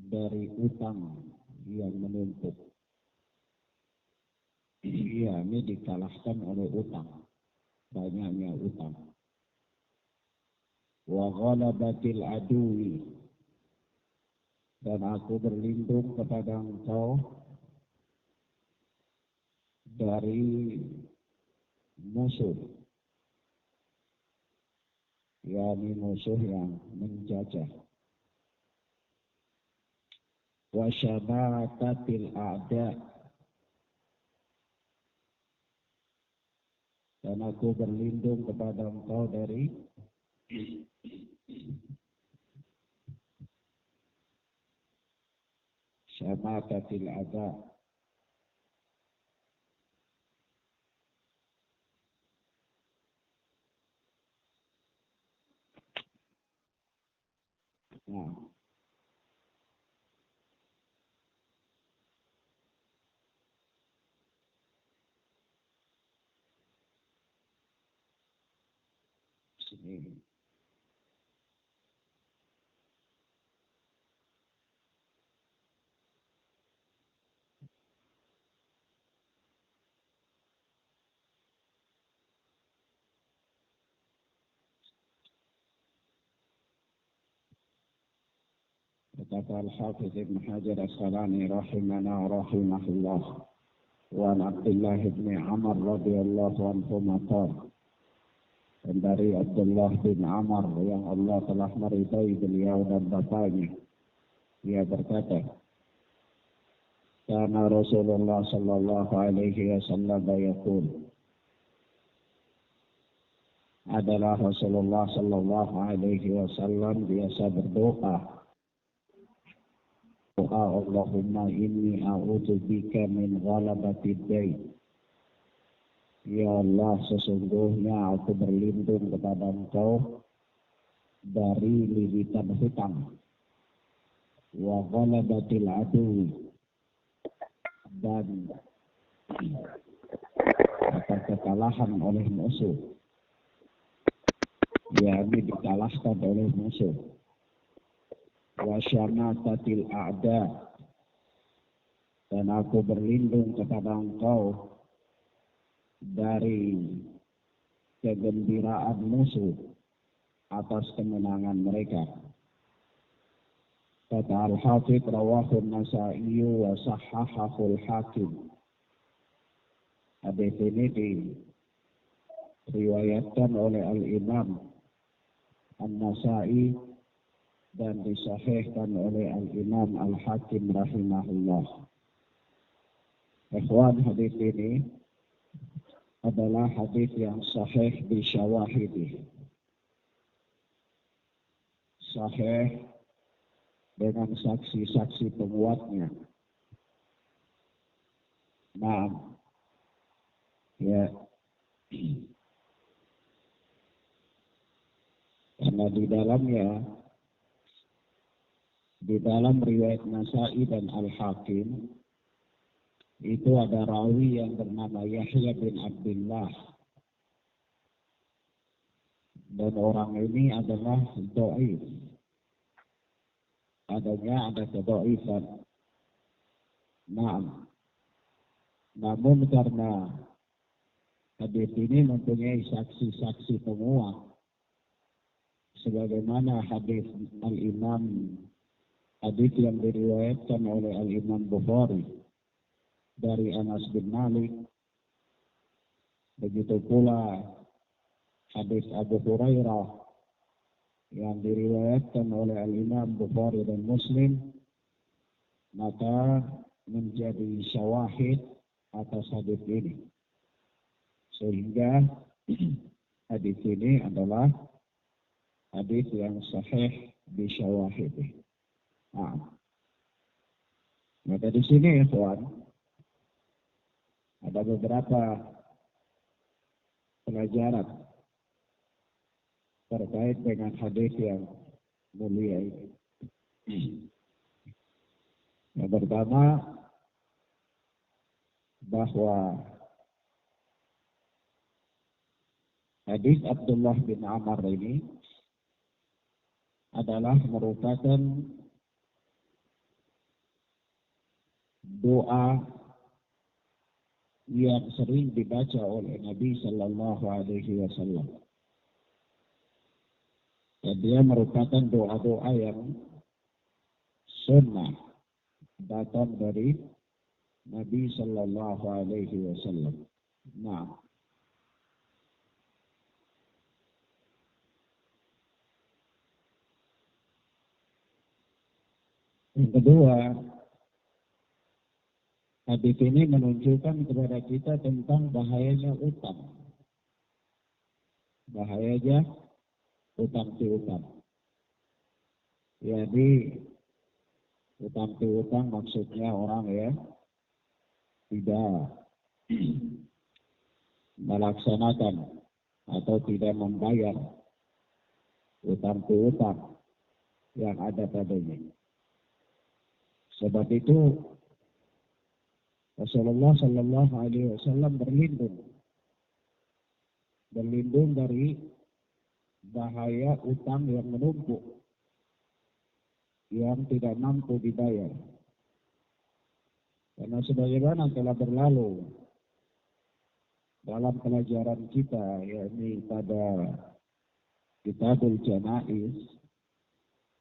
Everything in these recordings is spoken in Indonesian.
dari utang yang menumpuk. Ini dikalahkan oleh utang, banyaknya utang. Wa ghalabatil aduwi, dan aku berlindung kepada engkau dari musuh, yakni musuh yang menjajah. Wa syamatatil a'da, dan aku berlindung kepada engkau dari syamatatil a'da. Nah, sini. Kata Al-Hafidh Ibn Hajar As-Asqalani rahimana wa rahimahullah, wa an Abdullah bin Amr radhiyallahu anhuma qala, dan dari Abdullah bin Amr yang Allah telah meridai beliau dan bapaknya, ia berkata, kana Rasulullah sallallahu alaihi wasallam yaqul, adalah Rasulullah sallallahu alaihi wasallam biasa berdoa, Allahumma inni a'udzu bika min ghalabatid dain. Ya Allah, sesungguhnya aku berlindung kepada Engkau dari lihitan hutang. Wa ghalabatil aduwi, dan atas kekalahan oleh musuh, yakni dikalahkan oleh musuh. Wa syamatatil a'da, dan aku berlindung kepada Engkau dari kegembiraan musuh atas kemenangan mereka. Kata Al-Hafidh, rawahu An-Nasa'i wa sahhahahu Al-Hakim. Hadis ini diriwayatkan oleh Al-Imam An-Nasa'i dan disahihkan oleh Al-Imam Al-Hakim rahimahullah. Ikhwan, hadis ini adalah hadis yang sahih bi syawahidih. Sahih dengan saksi-saksi penguatnya. Nah, ya, karena di dalam riwayat Nasa'i dan Al-Hakim itu ada rawi yang bernama Yahya bin Abdullah, dan orang ini adalah dhaif. Ada kedhaifan. Namun karena hadis ini mempunyai saksi-saksi penguat, sebagaimana hadis Al-Imam, hadis yang diriwayatkan oleh Al-Imam Bukhari dari Anas bin Malik, begitu pula hadis Abu Hurairah yang diriwayatkan oleh Al-Imam Bukhari dan Muslim, maka menjadi syawahid atas hadis ini, sehingga hadis ini adalah hadis yang sahih bi syawahid. Maka di sini, ikhwan, ada beberapa pelajaran terkait dengan hadis yang mulia ini. Yang pertama, bahwa hadis Abdullah bin Amr ini adalah merupakan doa yang sering dibaca oleh Nabi Sallallahu Alaihi Wasallam. Dan dia merupakan doa-doa yang sunnah datang dari Nabi Sallallahu Alaihi Wasallam. Nah, yang kedua, hadis ini menunjukkan kepada kita tentang bahayanya utang. Bahayanya utang piutang. Jadi utang piutang maksudnya orang ya tidak melaksanakan atau tidak membayar utang piutang yang ada padanya. Sebab itu Rasulullah Sallallahu Alaihi Wasallam berlindung dari bahaya utang yang menumpuk, yang tidak mampu dibayar. Karena sebagaimana telah berlalu dalam pelajaran kita, yakni pada Kitabul Janaiz,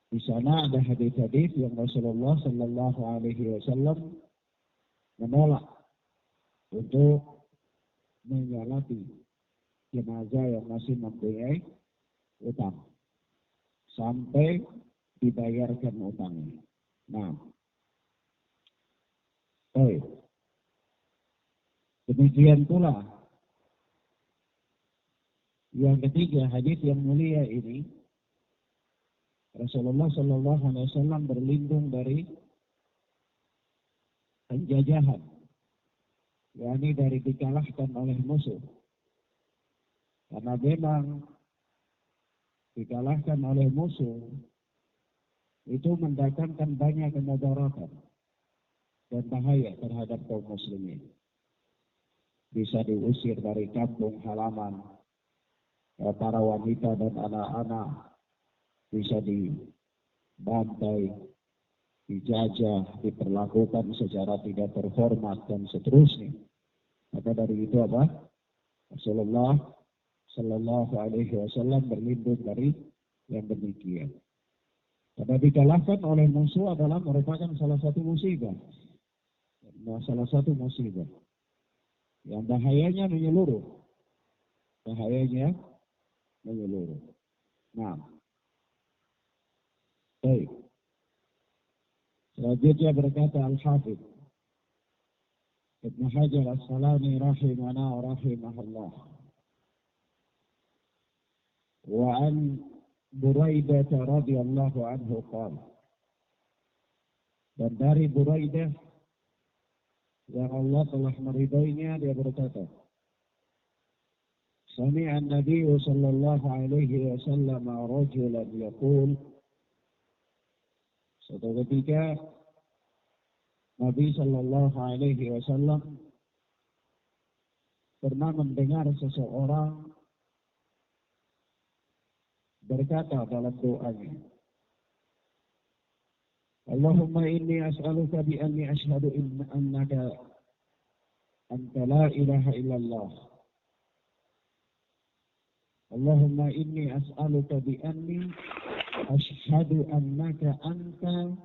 di sana ada hadis-hadis yang Rasulullah Sallallahu Alaihi Wasallam menolak untuk menyolati jenazah yang masih mempunyai utang sampai dibayarkan utangnya. Nah, demikian pula yang ketiga, hadis yang mulia ini Rasulullah Sallallahu Alaihi Wasallam berlindung dari penjajahan, yakni dari dikalahkan oleh musuh. Karena memang dikalahkan oleh musuh itu mendatangkan banyak kemudaratan dan bahaya terhadap kaum muslimin. Bisa diusir dari kampung halaman, para wanita dan anak-anak bisa dibantai, dijajah, diperlakukan secara tidak terhormat dan seterusnya. Maka dari itu apa? Rasulullah Sallallahu Alaihi Wasallam berlindung dari yang demikian. Karena dikalahkan oleh musuh adalah merupakan salah satu musibah. Salah satu musibah yang bahayanya menyeluruh. Bahayanya menyeluruh. Nah, baik. Selanjutnya berkata Al-Hafidh Ibn Hajar As-Salani rahimana wa rahimahullah. Wa an Buraidah radhiyallahu anhu qala. Dan dari Buraidah yang Allah telah meridainya, dia berkata, Sami'a an-Nabi sallallahu alaihi wasallam rajulan yaqul. Suatu ketika Nabi sallallahu alaihi wasallam pernah mendengar seseorang berkata dalam doanya, Allahumma inni as'aluka bi anni ashhadu annaka anta la ilaha illallah. Allahumma inni as'aluka bi anni ashhadu annaka anta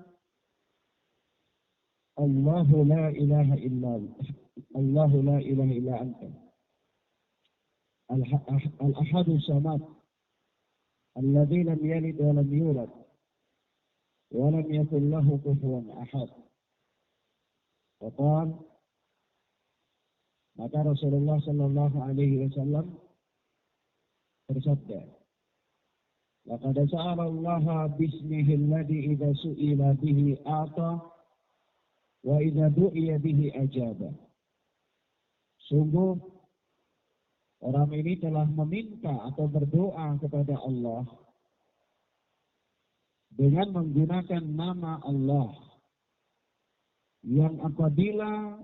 Allahu la ilaha illa Allahu la ilaha illa anta. Al-ahadu samad alladzi lam yalid wa lam yulad wa lam yakul lahu kufuwan ahad. Qala maka Rasulullah sallallahu alaihi wasallam bersabda, laqad sa'ala Allah bismihi alladhi idza su'ila bihi ata wa idza du'iya bihi ajaba. Sungguh orang ini telah meminta atau berdoa kepada Allah dengan menggunakan nama Allah, yang apabila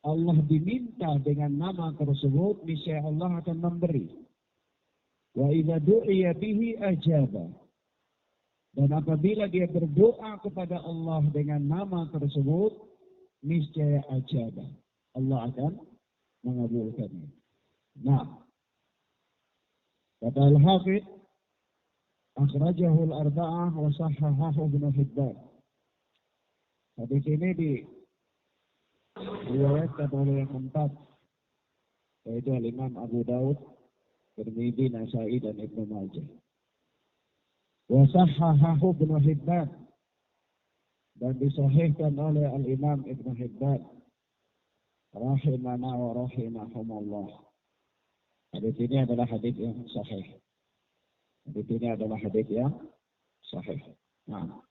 Allah diminta dengan nama tersebut, niscaya Allah akan memberi. Wa idza du'iya bihi ajaba. Dan apabila dia berdoa kepada Allah dengan nama tersebut, niscaya ajabah. Allah akan mengabulkannya. Nah, kata Al-Hafidz, akhrajahu al-arba'ah wa sahhahahu Ibnu Hibban. Hadis ini diriwayatkan oleh yang empat, yaitu Al-Imam Abu Daud, Tirmidzi, Nasa'i, dan Ibnu Majah. Wa sahhahahu Ibnu Hibban, dan disahihkan oleh Al-Imam Ibnu Hibban, rahimana wa rahimahumullah. Hadis ini adalah hadis yang sahih. Hadis ini adalah hadis yang sahih. Nah,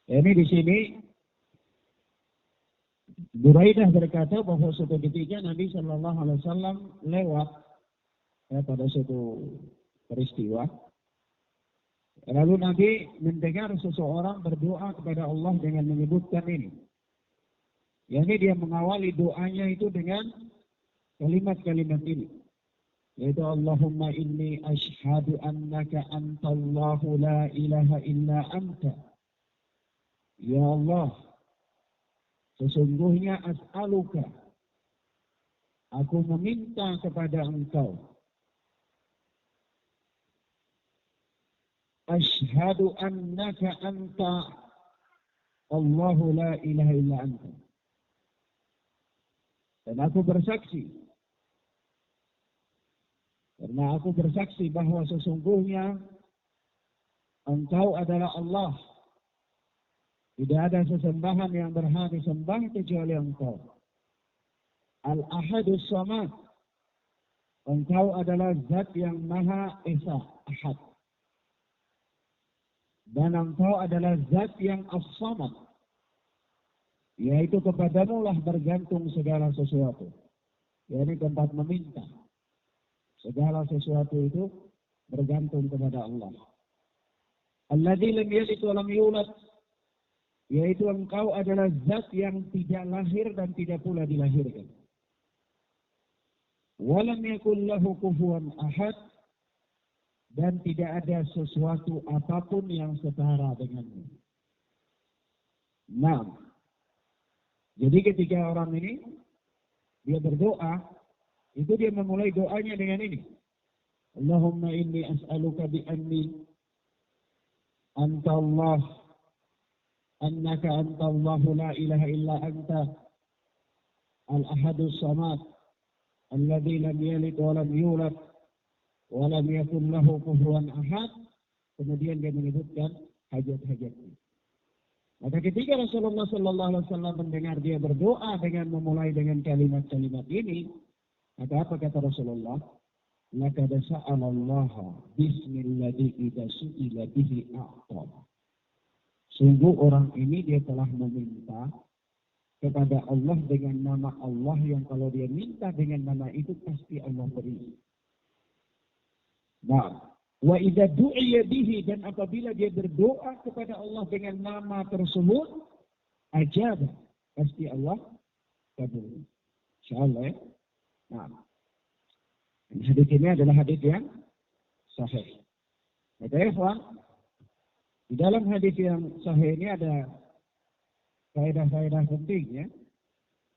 ini di sini Buraidah berkata bahwa suatu ketika Nabi Shallallahu Alaihi Wasallam lewat pada suatu peristiwa. Lalu Nabi mendengar seseorang berdoa kepada Allah dengan menyebutkan ini. Yani dia mengawali doanya itu dengan kalimat-kalimat ini. Yaitu Allahumma inni ashhadu annaka antallahu la ilaha illa anta. Ya Allah, sesungguhnya as'aluka, aku meminta kepada engkau. Ashhadu annaka anta Allahu la ilaha illa anta. Dan aku bersaksi, karena aku bersaksi bahwa sesungguhnya engkau adalah Allah. Tidak ada sesembahan yang berhak disembah kecuali engkau. Al-Ahadus Samad. Engkau adalah zat yang maha esa, ahad. Dan engkau adalah zat yang as-samad. Yaitu kepadamu lah bergantung segala sesuatu. Yaitu tempat meminta. Segala sesuatu itu bergantung kepada Allah. Alladzi lam yalid wa lam yulad. Yaitu engkau adalah zat yang tidak lahir dan tidak pula dilahirkan. Walam yakul lahu kufuwan ahad. Dan tidak ada sesuatu apapun yang setara denganmu. Nah, jadi ketika orang ini dia berdoa, itu dia memulai doanya dengan ini. Allahumma inni as'aluka bi anni anta Allah, annaka anta Allahu la ilaha illa anta al-ahadus samad alladzi lam yalid wa lam yulad wa lam yakul lahu kufuwan ahad. Kemudian dia menyebutkan hajat-hajatnya. Maka ketika Rasulullah sallallahu alaihi wasallam mendengar dia berdoa dengan memulai dengan kalimat-kalimat ini, maka apa kata Rasulullah? Laqad sa'alallaha bismilladzi idza su'ila bihi a'ta. Sungguh orang ini dia telah meminta kepada Allah dengan nama Allah yang kalau dia minta dengan nama itu pasti Allah beri. Nah, wa idza du'iya bihi, dan apabila dia berdoa kepada Allah dengan nama tersebut, ajab, pasti Allah kabul. Insyaallah ya. Nah, hadis ini adalah hadis yang sahih. Maka ya, di dalam hadis yang sahih ini ada faedah-faedah penting ya.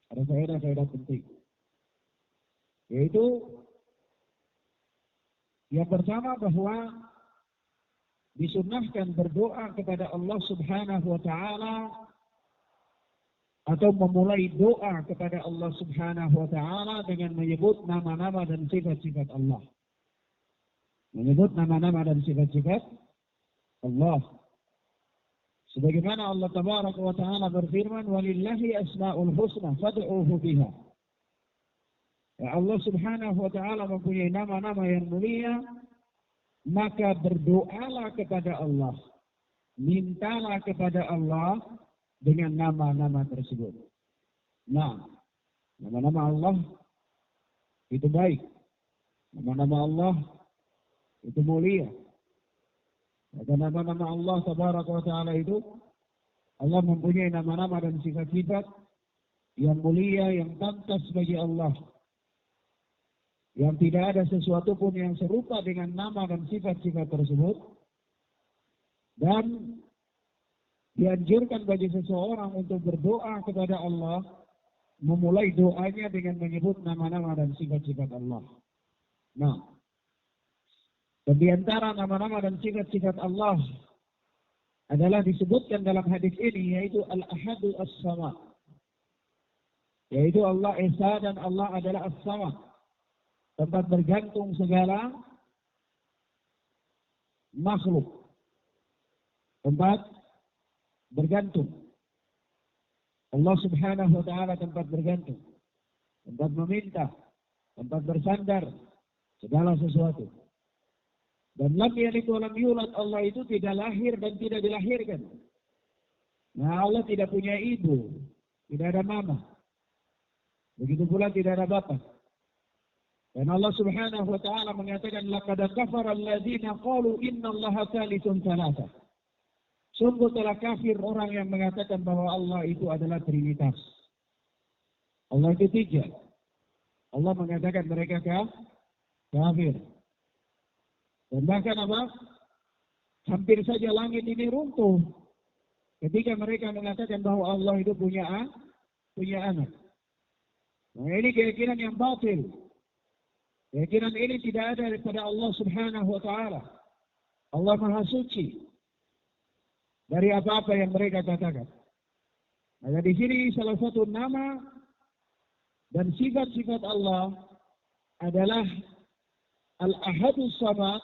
Ada faedah-faedah penting. Yaitu yang pertama bahwa disunnahkan berdoa kepada Allah Subhanahu wa taala atau memulai doa kepada Allah Subhanahu wa taala dengan menyebut nama-nama dan sifat-sifat Allah. Menyebut nama-nama dan sifat-sifat Allah. Sebagaimana Allah Tabaraka wa taala berfirman, "Walillahi asmaul husna fad'uuhu biha." Ya, Allah Subhanahu wa taala mempunyai nama-nama yang mulia, maka berdoalah kepada Allah. Mintalah kepada Allah dengan nama-nama tersebut. Nah, nama-nama Allah itu baik. Nama-nama Allah itu mulia. Dan nama-nama Allah Tabaraka wa taala itu, Allah mempunyai nama-nama dan sifat-sifat yang mulia, yang pantas bagi Allah. Yang tidak ada sesuatu pun yang serupa dengan nama dan sifat-sifat tersebut. Dan dianjurkan bagi seseorang untuk berdoa kepada Allah, memulai doanya dengan menyebut nama-nama dan sifat-sifat Allah. Nah, dan di antara nama-nama dan sifat-sifat Allah adalah disebutkan dalam hadis ini, yaitu Al-Ahadu As-Samad. Yaitu Allah Esa dan Allah adalah As-Samad. Tempat bergantung segala makhluk. Tempat bergantung. Allah Subhanahu wa Ta'ala tempat bergantung. Tempat meminta. Tempat bersandar. Segala sesuatu. Dan lam yalid wa lam yulad, Allah itu tidak lahir dan tidak dilahirkan. Nah, Allah tidak punya ibu, tidak ada mama. Begitu pula tidak ada bapa. Dan Allah Subhanahu wa Ta'ala mengatakan, laqad kafara alladziina qalu innallaha tsalitsun tsalatsa. Sungguh telah kafir orang yang mengatakan bahwa Allah itu adalah trinitas. Allah itu tiga. Allah mengatakan mereka kafir. Dan bahkan apa? Hampir saja langit ini runtuh ketika mereka mengatakan bahwa Allah itu punya anak. Nah, ini keyakinan yang batil. Keyakinan ini tidak ada daripada Allah Subhanahu wa Ta'ala. Allah Maha Suci dari apa-apa yang mereka katakan. Maka di sini salah satu nama dan sifat-sifat Allah adalah Al-Ahadus Samad,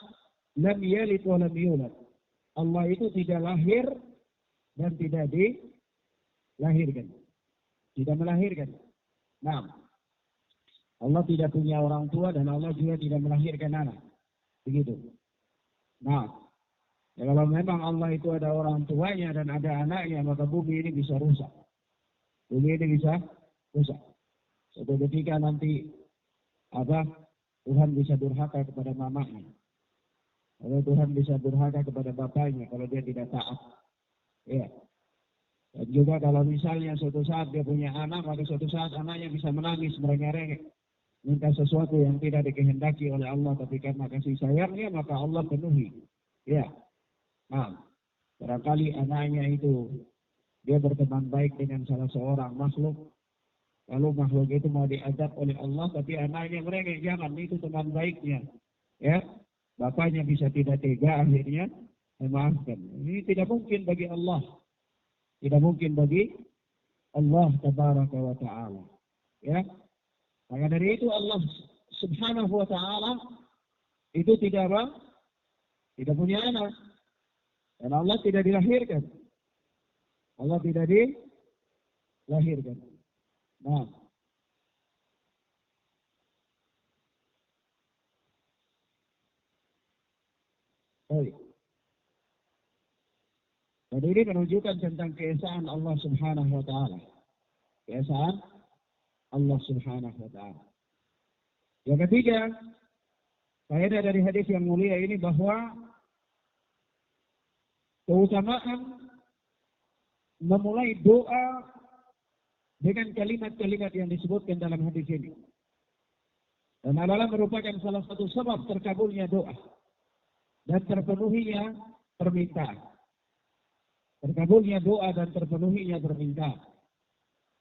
lam yalid wa lam yulad. Allah itu tidak lahir dan tidak dilahirkan. Tidak melahirkan. Nah, Allah tidak punya orang tua dan Allah juga tidak melahirkan anak. Begitu. Nah, ya kalau memang Allah itu ada orang tuanya dan ada anaknya, maka bumi ini bisa rusak. Bumi ini bisa rusak. Suatu ketika nanti Tuhan bisa durhaka kepada mamanya. Kalau Tuhan bisa durhaka kepada bapaknya kalau dia tidak taat. Ya. Dan juga kalau misalnya suatu saat dia punya anak, maka suatu saat anaknya bisa menangis, merengek-rengek, minta sesuatu yang tidak dikehendaki oleh Allah, tapi karena kasih sayangnya maka Allah penuhi. Ya. Nah, barangkali anaknya itu dia berteman baik dengan salah seorang makhluk. Lalu makhluk itu mau diadab oleh Allah, tapi anaknya merengek, jangan, itu teman baiknya. Ya, bapaknya bisa tidak tega, akhirnya memaafkan. Ini tidak mungkin bagi Allah. Tidak mungkin bagi Allah Tabaraka wa Ta'ala. Ya, maka dari itu Allah Subhanahu wa Ta'ala itu tidak punya anak. Dan Allah tidak dilahirkan. Allah tidak dilahirkan. Nah, baik. Dan ini menunjukkan tentang keesaan Allah Subhanahu wa Ta'ala. Keesaan Allah Subhanahu wa Ta'ala. Yang ketiga, faedah dari hadis yang mulia ini bahwa keutamaan memulai doa dengan kalimat-kalimat yang disebutkan dalam hadis ini. Dan adalah merupakan salah satu sebab terkabulnya doa dan terpenuhinya permintaan. Terkabulnya doa dan terpenuhinya permintaan.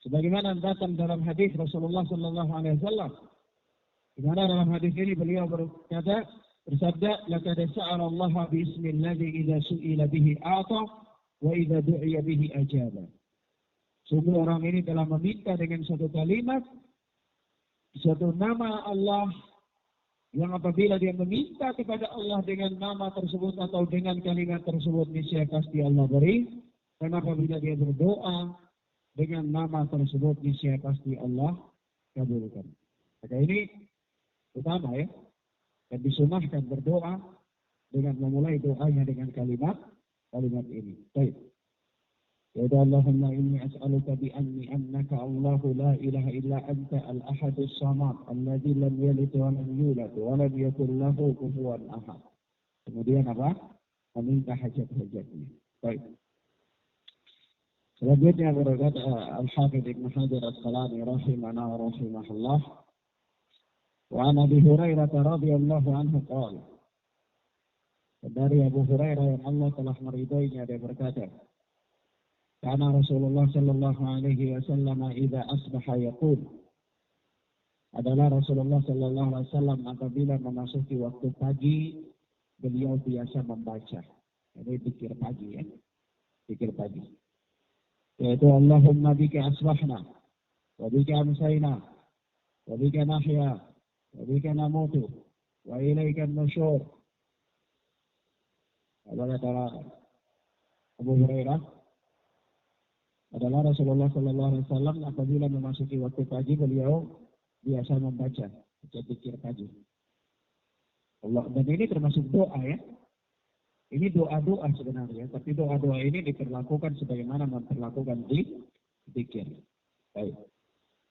Sebagaimana datang dalam hadis Rasulullah sallallahu alaihi wasallam. Di mana dalam hadis ini beliau bersabda, "Laqad sa'ala Allah bi ismi alladhi idza su'ila bihi a'ta wa idza du'iya bihi ajaba." Sungguh orang ini telah meminta dengan suatu kalimat, suatu nama Allah, yang apabila dia meminta kepada Allah dengan nama tersebut atau dengan kalimat tersebut, niscaya pasti Allah beri. Dan apabila dia berdoa dengan nama tersebut, niscaya pasti Allah kabulkan. Maka ini utama ya. Dan disunahkan berdoa dengan memulai doanya dengan kalimat ini. Baik. Ya Allahumma inni as'aluka bi anni annaka Allahu la ilaha illa anta al-ahadus samad alladzi lam yalid wa lam yulad wa lam yakul lahu kufuwan ahad. Kemudian apa? Meminta hajat-hajatnya. Baik. Selanjutnya berkata Al-Hafidz Ibnu Hajar As-Asqalani rahimahullah wa rahimahullah. Wa an Abi Hurairah radhiyallahu anhu qala Dari Abu Hurairah yang Allah telah meridhoinya, dia berkata, karena Rasulullah sallallahu alaihi wasallam idza asbaha yaqul, adalah Rasulullah sallallahu alaihi wasallam apabila memasuki waktu pagi, beliau biasa membaca. Ini zikir pagi ya, zikir pagi. Yaitu Allahumma bika asbahna, wa bika amsayna, wa bika nahya, wa bika namutu, wa ilaika nusyur. Adalah Abu Hurairah, adalah Rasulullah sallallahu alaihi wasallam apabila memasuki waktu pagi, beliau biasa membaca zikir pagi. Allah, dan ini termasuk doa ya. Ini doa-doa sebenarnya, tapi doa-doa ini diperlakukan sebagaimana memperlakukan zikir. Baik.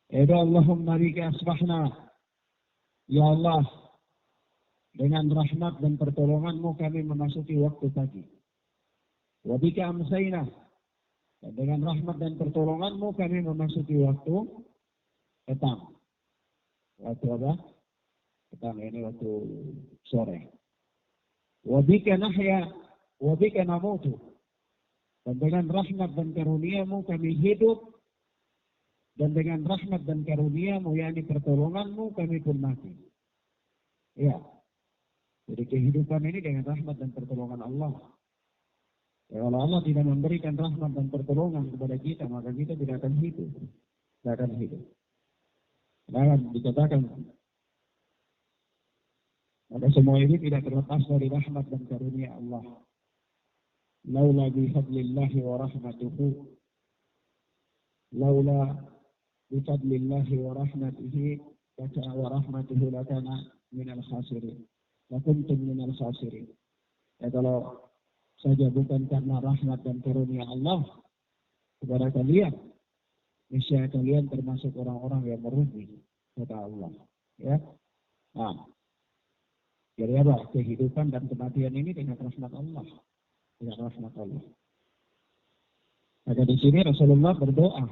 Ya Allahumma bika asbahna. Ya Allah, dengan rahmat dan pertolongan-Mu kami memasuki waktu pagi. Wa bika amsayna. Dan dengan rahmat dan pertolongan-Mu kami memasuki waktu petang. Waktu apa? Petang ini waktu sore. Wa bika nahya wa bika namutu. Dan dengan rahmat dan karunia-Mu kami hidup, dan dengan rahmat dan karunia-Mu, yakni pertolongan-Mu, kami pun mati. Ya. Jadi kehidupan ini dengan rahmat dan pertolongan Allah. Ya, kalau Allah tidak memberikan rahmat dan pertolongan kepada kita, maka kita tidak akan hidup. Tidak akan hidup. Dan dikatakan, maka semua ini tidak terlepas dari rahmat dan karunia Allah. Laula bifadlillahi wa rahmatuhu. Laula bifadlillahi wa rahmatihi wa rahmatuhu lakana minal khasirin. Lakuntum minal khasirin. Ya, kalau saja bukan karena rahmat dan karunia Allah kepada kalian, niscaya kalian termasuk orang-orang yang merugi, kata Allah. Ya. Nah, jadi apa? Kehidupan dan kematian ini dengan rahmat Allah. Dengan rahmat Allah. Maka di sini Rasulullah berdoa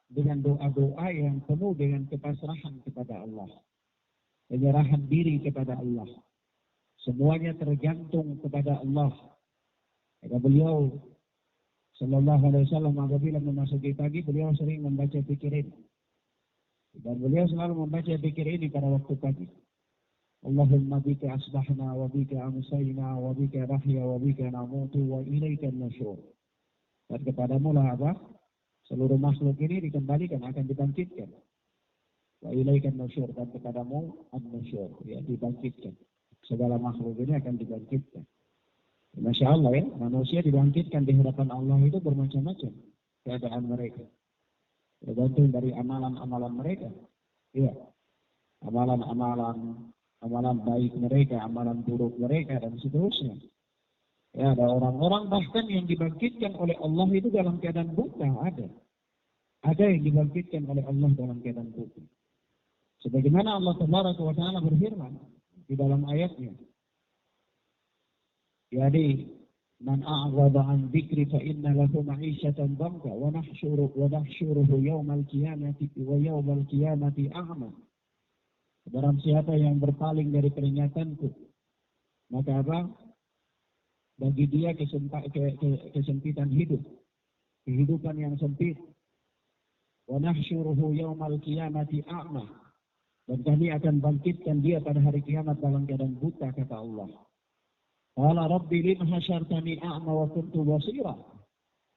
dengan doa-doa yang penuh dengan kepasrahan kepada Allah. Penyerahan diri kepada Allah. Semuanya tergantung kepada Allah. Maka beliau sallallahu alaihi wasallam apabila memasuki pagi, beliau sering membaca zikir ini. Dan beliau selalu membaca zikir ini pada waktu pagi. Allahumma bika asbahna wa bika amsayna wa bika nahya wa bika namutu wa ilaika nusyur. Dan kepadamu lah apa? Seluruh makhluk ini dikembalikan, akan dibangkitkan. Wa ilaika nusyur, dan kepadamu an-nusyur, ya, dibangkitkan. Segala makhluk ini akan dibangkitkan. Masya Allah ya, manusia dibangkitkan di hadapan Allah itu bermacam-macam keadaan mereka. Tergantung dari amalan-amalan mereka. Iya. Amalan baik mereka, amalan buruk mereka, dan seterusnya. Ya, ada orang-orang bahkan yang dibangkitkan oleh Allah itu dalam keadaan buta, ada. Ada yang dibangkitkan oleh Allah dalam keadaan buta. Sebagaimana Allah Tabaraka wa Ta'ala berfirman di dalam ayatnya. Jadi, man a'rada an dzikri fa inna lahu ma'isyatan dhanka wa nahsyuruhu yaumal qiyamati a'ma. Barang siapa yang berpaling dari peringatanku, maka apa? Bagi dia kesempitan hidup, kehidupan yang sempit. Wa nahsyuruhu yaumal qiyamati a'ma. Dan kami akan bangkitkan dia pada hari kiamat dalam keadaan buta, kata Allah. Qala rabbi lima hasyartani a'ma wa kuntu basira.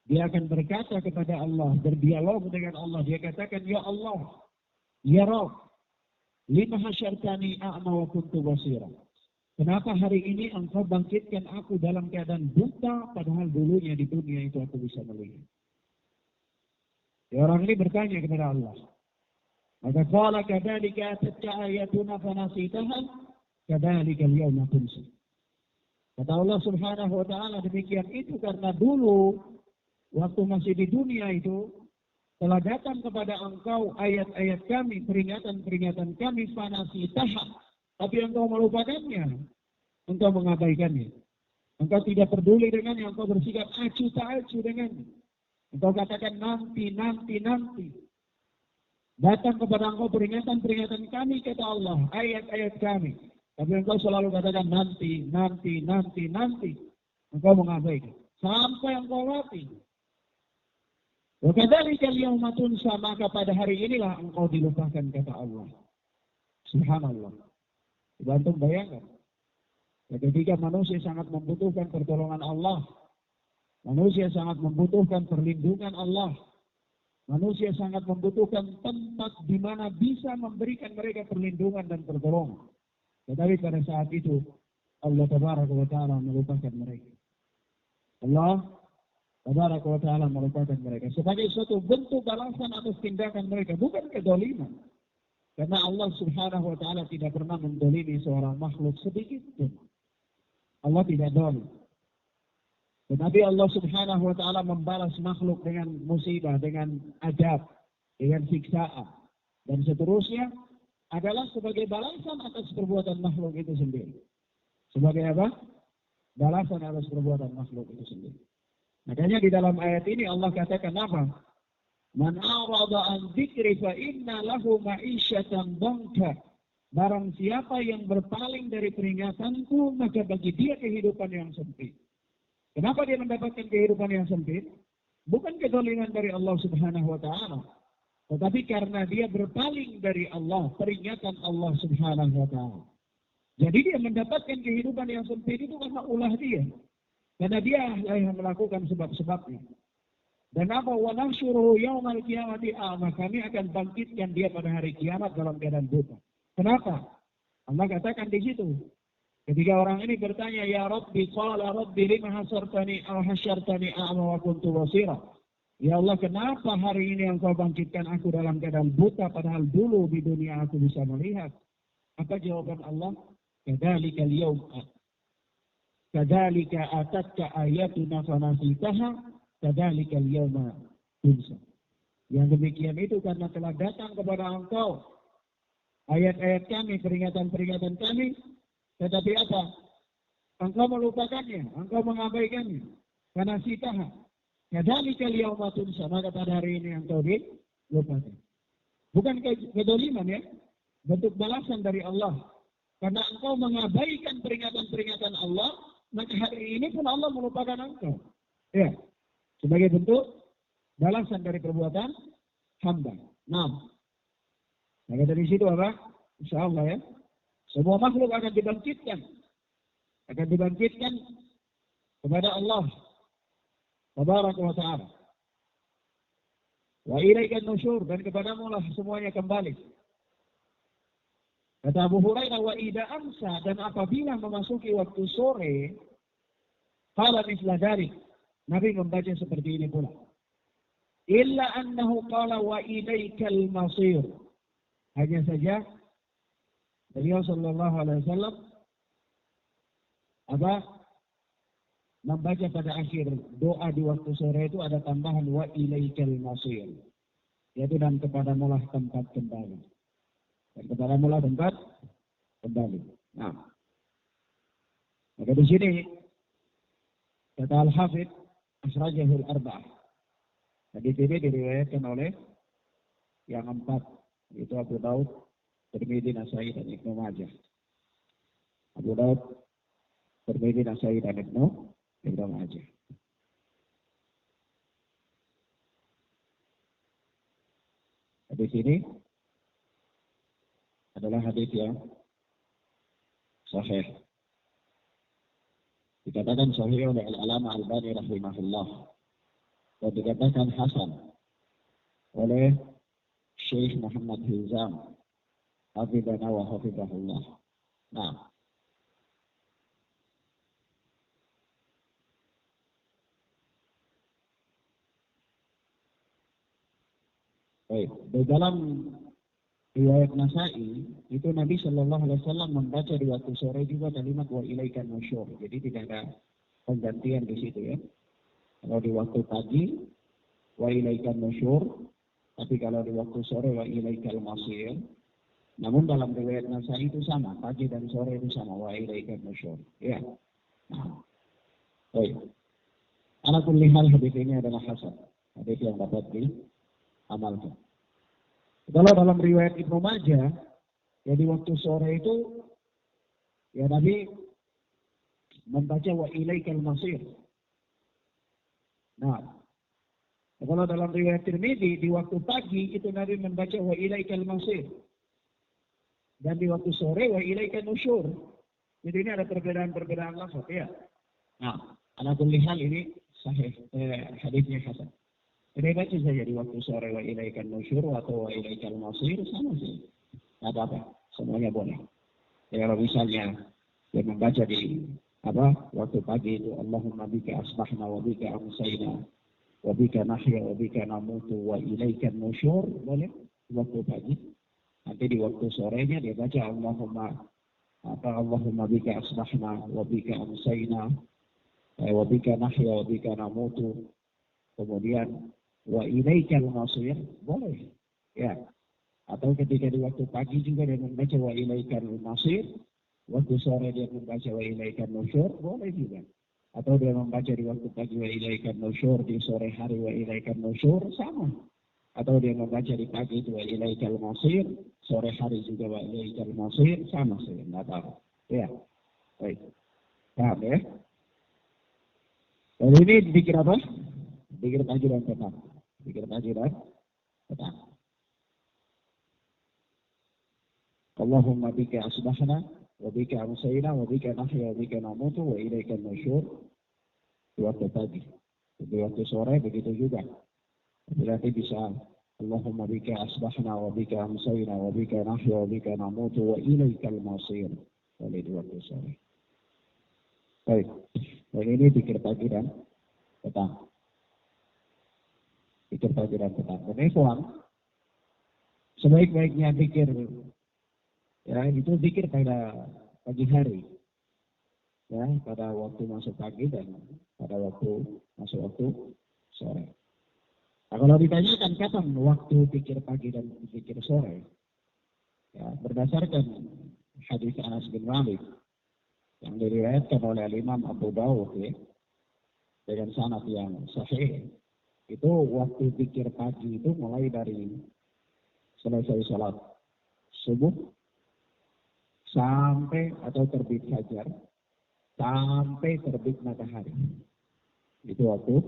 Dia akan berkata kepada Allah, berdialog dengan Allah. Dia katakan, ya Allah, ya Rabb, lima hasyartani a'ma wa kuntu basira. Kenapa hari ini engkau bangkitkan aku dalam keadaan buta, padahal dulunya di dunia itu aku bisa melihat. Ya, orang ini bertanya kepada Allah. Maka qala kadzalika atatka ayatuna fanasitaha kadzalika al-yawma tunsi. Kata Allah Subhanahu wa Ta'ala, demikian itu karena dulu waktu masih di dunia itu telah datang kepada engkau ayat-ayat kami, peringatan-peringatan kami, fanasitaha, tapi engkau melupakannya, engkau mengabaikannya. Engkau tidak peduli dengannya, engkau bersikap acuh tak acuh dengannya. Engkau katakan nanti. Datang kepada engkau peringatan-peringatan kami, kata Allah, ayat-ayat kami. Tapi engkau selalu katakan nanti. Engkau mengabaikan. Sampai engkau mati. Wa kadzalika al-yawma tunsa, maka pada hari inilah engkau dilupakan, kata Allah. Subhanallah. Bantu bayangkan. Ketika manusia sangat membutuhkan pertolongan Allah, manusia sangat membutuhkan perlindungan Allah, manusia sangat membutuhkan tempat di mana bisa memberikan mereka perlindungan dan pertolongan. Tetapi pada saat itu Allah Tabaraka wa Ta'ala melupakan mereka. Allah Tabaraka wa Ta'ala melupakan mereka sebagai suatu bentuk balasan atas tindakan mereka, bukan kezaliman. Karena Allah Subhanahu wa Ta'ala tidak pernah mendolimi seorang makhluk sedikit pun. Allah tidak dolim. Tetapi Allah Subhanahu wa Ta'ala membalas makhluk dengan musibah, dengan azab, dengan siksaan, dan seterusnya adalah sebagai balasan atas perbuatan makhluk itu sendiri. Sebagai apa? Balasan atas perbuatan makhluk itu sendiri. Makanya di dalam ayat ini Allah katakan apa? Man a'rada an dzikri fa inna lahu ma'isyatan dhanka. Barang siapa yang berpaling dari peringatanku, maka bagi dia kehidupan yang sempit. Kenapa dia mendapatkan kehidupan yang sempit? Bukan kezaliman dari Allah Subhanahu wa Ta'ala, tetapi karena dia berpaling dari Allah, peringatan Allah Subhanahu wa Ta'ala. Jadi dia mendapatkan kehidupan yang sempit itu karena ulah dia. Karena dia yang melakukan sebab-sebabnya. Dan apa? Wa nahsyuruhu yaumal qiyamati a'ma. Kami akan bangkitkan dia pada hari kiamat dalam keadaan buta. Kenapa? Allah katakan di situ. Ketika orang ini bertanya, ya Rabbi, qala Rabbi lima hasartani aw hasyartani a'ma wa kuntu basira. Ya Allah, kenapa hari ini engkau bangkitkan aku dalam keadaan buta padahal dulu di dunia aku bisa melihat? Apa jawaban Allah? Kadzalika al-yawm. Kadzalika atatka ayatuna fanasitaha, kadzalika al-yawma tunsa. Yang demikian itu karena telah datang kepada engkau ayat-ayat kami, peringatan-peringatan kami, tetapi apa? Engkau melupakannya, engkau mengabaikannya. Karena sitaha. Kadzalika al-yawma tunsa, maka pada hari ini engkau dilupakan. Bukan kedoliman ya, bentuk balasan dari Allah. Karena engkau mengabaikan peringatan-peringatan Allah, maka hari ini pun Allah melupakan engkau. Ya, sebagai bentuk balasan dari perbuatan hamba. Nah, maka dari situ apa? Insya Allah ya, semua makhluk akan dibangkitkan. Akan dibangkitkan kepada Allah Tabaraka wa Ta'ala. Wa ilaikan nusyur, dan kepadamu lah semuanya kembali. Kata Abu Hurairah, wa idza amsa, dan apabila memasuki waktu sore, qala misla dzalik. Nabi membaca seperti ini pula. Illa annahu qala wa ilaikal masir. Hanya saja beliau sallallahu alaihi wasallam membaca pada akhir doa di waktu sore itu ada tambahan wa ilaikal masir. Yaitu dan kepadamu lah tempat kembali. Dan kepadamu lah tempat kembali. Nah, maka di sini kata Al-Hafidz Asrajahul Arba'ah. Hadis ini diriwayatkan oleh yang 4, yaitu Abu Daud, Tirmidzi, Nasai, dan Ibnu Majah. Abu Daud, Tirmidzi, Nasai, dan Ibnu Majah. Hadis ini adalah hadis yang sahih. Dikatakan sahih oleh Al-Alama Al-Albani rahimahullah. Dan dikatakan hasan oleh Syekh Muhammad Hizam hafidhana wa hafidhahullah. Nah, baik, di dalam riwayat Nasai itu Nabi Shallallahu Alaihi Wasallam membaca di waktu sore juga kalimat wa ilaikan nusyur. Jadi tidak ada penggantian di situ ya. Kalau di waktu pagi wa ilaikan nusyur, tapi kalau di waktu sore wa ilaikal masir. Namun dalam riwayat Nasai itu sama, pagi dan sore itu sama, wa ilaikan nusyur. Ya. Nah, baik. Ala kulli hal hadis ini adalah hasan. Hadis yang dapat diamalkan. Kalau dalam riwayat Ibnu Majah, jadi waktu sore itu Ya Nabi membaca wa ilaikal masir. Nah, kalau dalam riwayat Tirmidzi di waktu pagi itu Nabi membaca wa ilaikal masir. Dan di waktu sore wa ilaikal nusyur. Jadi ini ada perbedaan-perbedaan lafaz ya. Nah, ala kulli hal ini sahih, hadisnya hasan. Jadi baca saja di waktu sore wa ilaikan nusyur atau wa ilaikal masir sama sih. Tidak apa-apa, semuanya boleh. Ya, kalau misalnya dia membaca di waktu pagi itu Allahumma bika asbahna wa bika amsayna wa bika nahya wa bika namutu wa ilaikan nusyur, boleh waktu pagi. Nanti di waktu sorenya dia baca Allahumma bika asbahna wa bika amsayna wa bika nahya wa bika namutu. Kemudian wa ilaikal masir, boleh. Ya. Atau ketika di waktu pagi juga dia membaca wa ilaikal masir, waktu sore dia membaca wa ilaikan nusyur, boleh juga. Atau dia membaca di waktu pagi wa ilaikan nusyur, di sore hari wa ilaikan nusyur, sama. Atau dia membaca di pagi itu wa ilaikal masir, sore hari juga wa ilaikal masir, sama saja, tidak apa-apa. Ya, baik. Paham ya? Dan ini dipikir apa? Dipikir pagi dan petang. Dipikir pagi dan petang. Allahumma bika asbahna wa bika amsayna wa bika nahya wa bika namutu wa ilaikan nusyur, di waktu pagi. Di waktu sore begitu juga. Berarti bisa Allahumma bika asbahna wa bika amsayna wa bika nahya wa bika namutu wa ilaikal masir, boleh di waktu sore. Baik. Dan ini pikir pagi dan petang. Pikir pagi dan petang. Dan ikhwan, sebaik-baiknya pikir ya itu pikir pada pagi hari, ya pada waktu masuk pagi dan pada waktu masuk waktu sore. Nah, kalau ditanyakan kapan waktu pikir pagi dan pikir sore, ya berdasarkan hadis Anas bin Malik yang diriwayatkan oleh Imam Abu Dawud ya, dengan sanad yang sahih, itu waktu pikir pagi itu mulai dari selesai sholat subuh sampai atau terbit fajar sampai terbit matahari. Itu waktu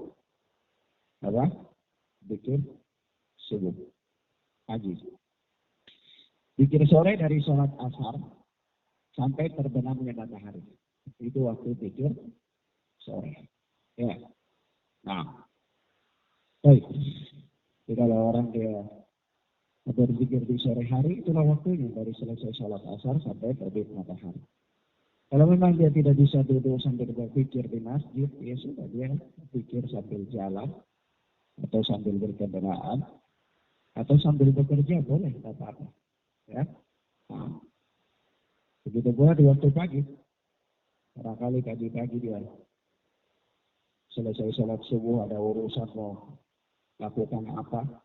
Zikir subuh pagi. Zikir sore dari sholat asar sampai terbenamnya matahari. Itu waktu zikir sore. Ya. Nah, baik. Jadi kalau orang dia berzikir di sore hari, itulah waktunya dari selesai sholat asar sampai terbit matahari. Kalau memang dia tidak bisa duduk sambil berpikir di masjid, ya sudah dia pikir sambil jalan, atau sambil berkendaraan, atau sambil bekerja, boleh, tidak apa-apa. Ya. Nah, begitu pula di waktu pagi. Barangkali pagi-pagi dia selesai sholat subuh, ada urusan mau lakukan apa,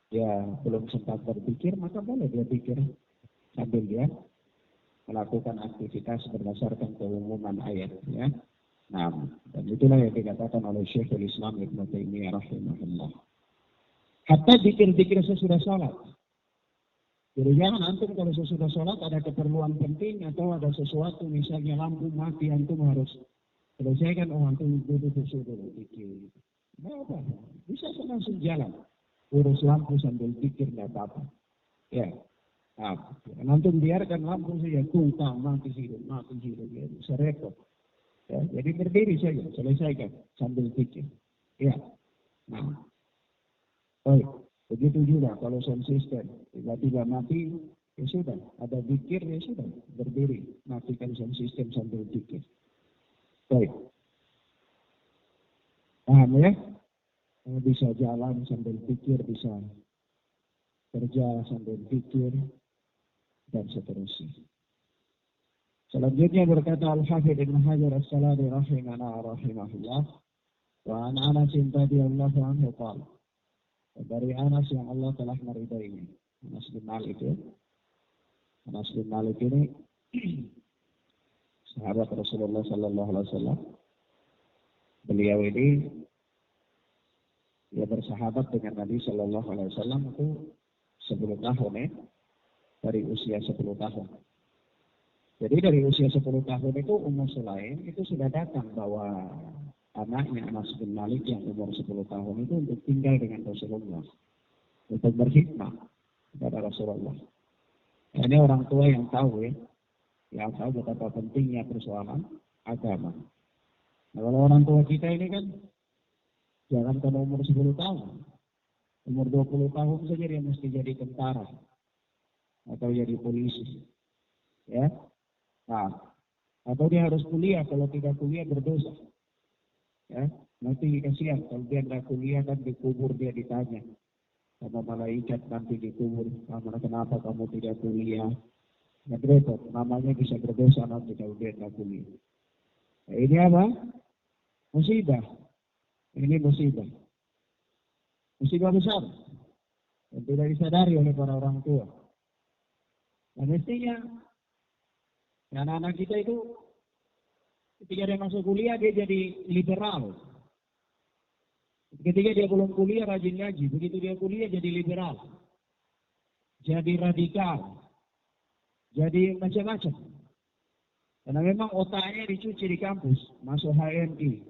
dia belum sempat berpikir, maka boleh dia pikir sambil dia melakukan aktivitas berdasarkan keumuman ayat. Ya. Nah, dan itulah yang dikatakan oleh Syekhul Islam Ibnu Taimiyah rahimahullah. Hatta zikir-zikir sesudah sholat. Jadi jangan antum kalau sesudah sholat ada keperluan penting atau ada sesuatu, misalnya lampu mati, antum harus selesaikan, antum duduk dulu zikir. Nah, apa? Bisa langsung jalan. Urus lampu sambil zikir, tidak apa-apa. Ya. Nah, antum biarkan lampu saja tumpang mati hidup, ya, bisa repot. Ya, jadi berdiri saja, selesaikan sambil zikir. Ya. Nah, baik. Begitu juga kalau sound system tiba-tiba mati, ya sudah, ada zikir, ya sudah, berdiri, matikan sound system sambil zikir. Baik. Paham ya? Bisa jalan sambil zikir, bisa kerja sambil zikir, dan seterusnya. Selanjutnya berkata Al-Hafidz Ibnu Hajar As-Asqalani rahimahullah, wa an Anas radhiyallahu anhu qala, dari Anas yang Allah telah meridainya. Anas bin Malik itu. Anas bin Malik ini sahabat Rasulullah sallallahu alaihi wasallam. Beliau ini dia bersahabat dengan Nabi sallallahu alaihi wasallam itu 10 tahun ya. Dari usia 10 tahun. Jadi dari usia 10 tahun itu Ummu Sulaim itu sudah datang bahwa anaknya Anas bin Malik yang umur 10 tahun itu untuk tinggal dengan Rasulullah. Untuk berkhidmat kepada Rasulullah. Nah, ini orang tua yang tahu ya. Yang tahu betapa pentingnya persoalan agama. Nah, kalau orang tua kita ini kan jangan pada umur 10 tahun. Umur 20 tahun saja dia mesti jadi tentara. Atau jadi polisi. Ya. Nah, atau dia harus kuliah, kalau tidak kuliah berdosa. Ya, nanti kasihan kalau dia tidak kuliah kan dikubur dia ditanya sama malaikat nanti dikubur, kenapa kamu tidak kuliah? Nah, repot, namanya bisa berdosa nanti kalau dia tidak kuliah. Nah, ini apa? Musibah. Ini musibah. Musibah besar. Dan tidak disadari oleh para orang tua. Nah, mestinya anak-anak kita itu ketika dia masuk kuliah dia jadi liberal. Ketika dia belum kuliah rajin ngaji, begitu dia kuliah jadi liberal. Jadi radikal. Jadi macam-macam. Karena memang otaknya dicuci di kampus, masuk HMI.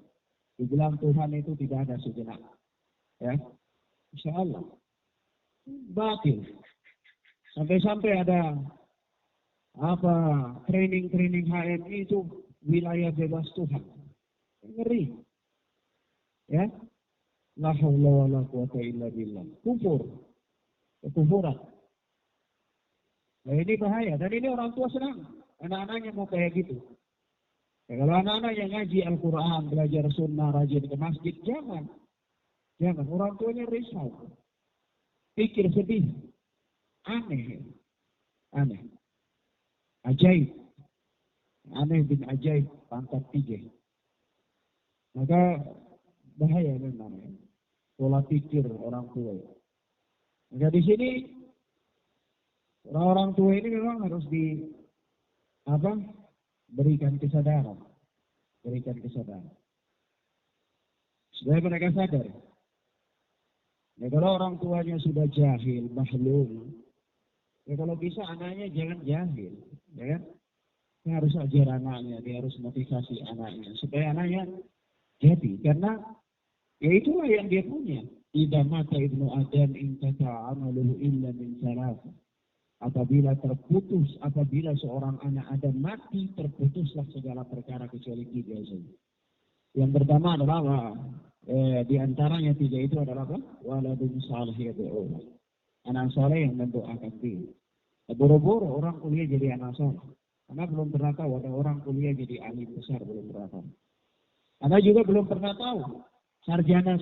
Dibilang Tuhan itu tidak ada sejenak. Ya. Insya Allah. Batil. Sampai-sampai ada training HMI itu wilayah bebas Tuhan. Ngeri. Ya. La haula wala quwata illa billah. Kufur. Kekufuran. Nah, ini bahaya. Dan ini orang tua senang. Anak-anaknya mau kayak gitu. Ya, kalau anak-anak yang ngaji Al-Quran, belajar sunnah, rajin ke masjid, jangan. Jangan. Orang tuanya risau. Pikir sedih. Aneh. Aneh. Ajaib. Aneh bin ajaib. Pangkat 3. Maka bahaya memang. Pola pikir orang tua. Maka di sini orang-orang tua ini memang harus berikan kesadaran. Berikan kesadaran. Supaya mereka sadar. Ya, kalau orang tuanya sudah jahil, mahlul, ya kalau bisa anaknya jangan jahil, ya kan? Dia harus ajar anaknya, dia harus motivasi anaknya supaya anaknya jadi, karena ya itulah yang dia punya. Idza mata ibnu Adam intaka amaluhu illa min salat. Apabila seorang anak Adam mati, terputuslah segala perkara kecuali 3 saja. Yang pertama adalah di antaranya 3 itu adalah apa? Waladun salih yad'u. Anak saleh yang mendoakan dia. Boro-boro orang kuliah jadi anak saleh. Karena belum pernah tahu ada orang kuliah jadi alim besar, belum pernah tahu. Anda juga belum pernah tahu. Sarjana,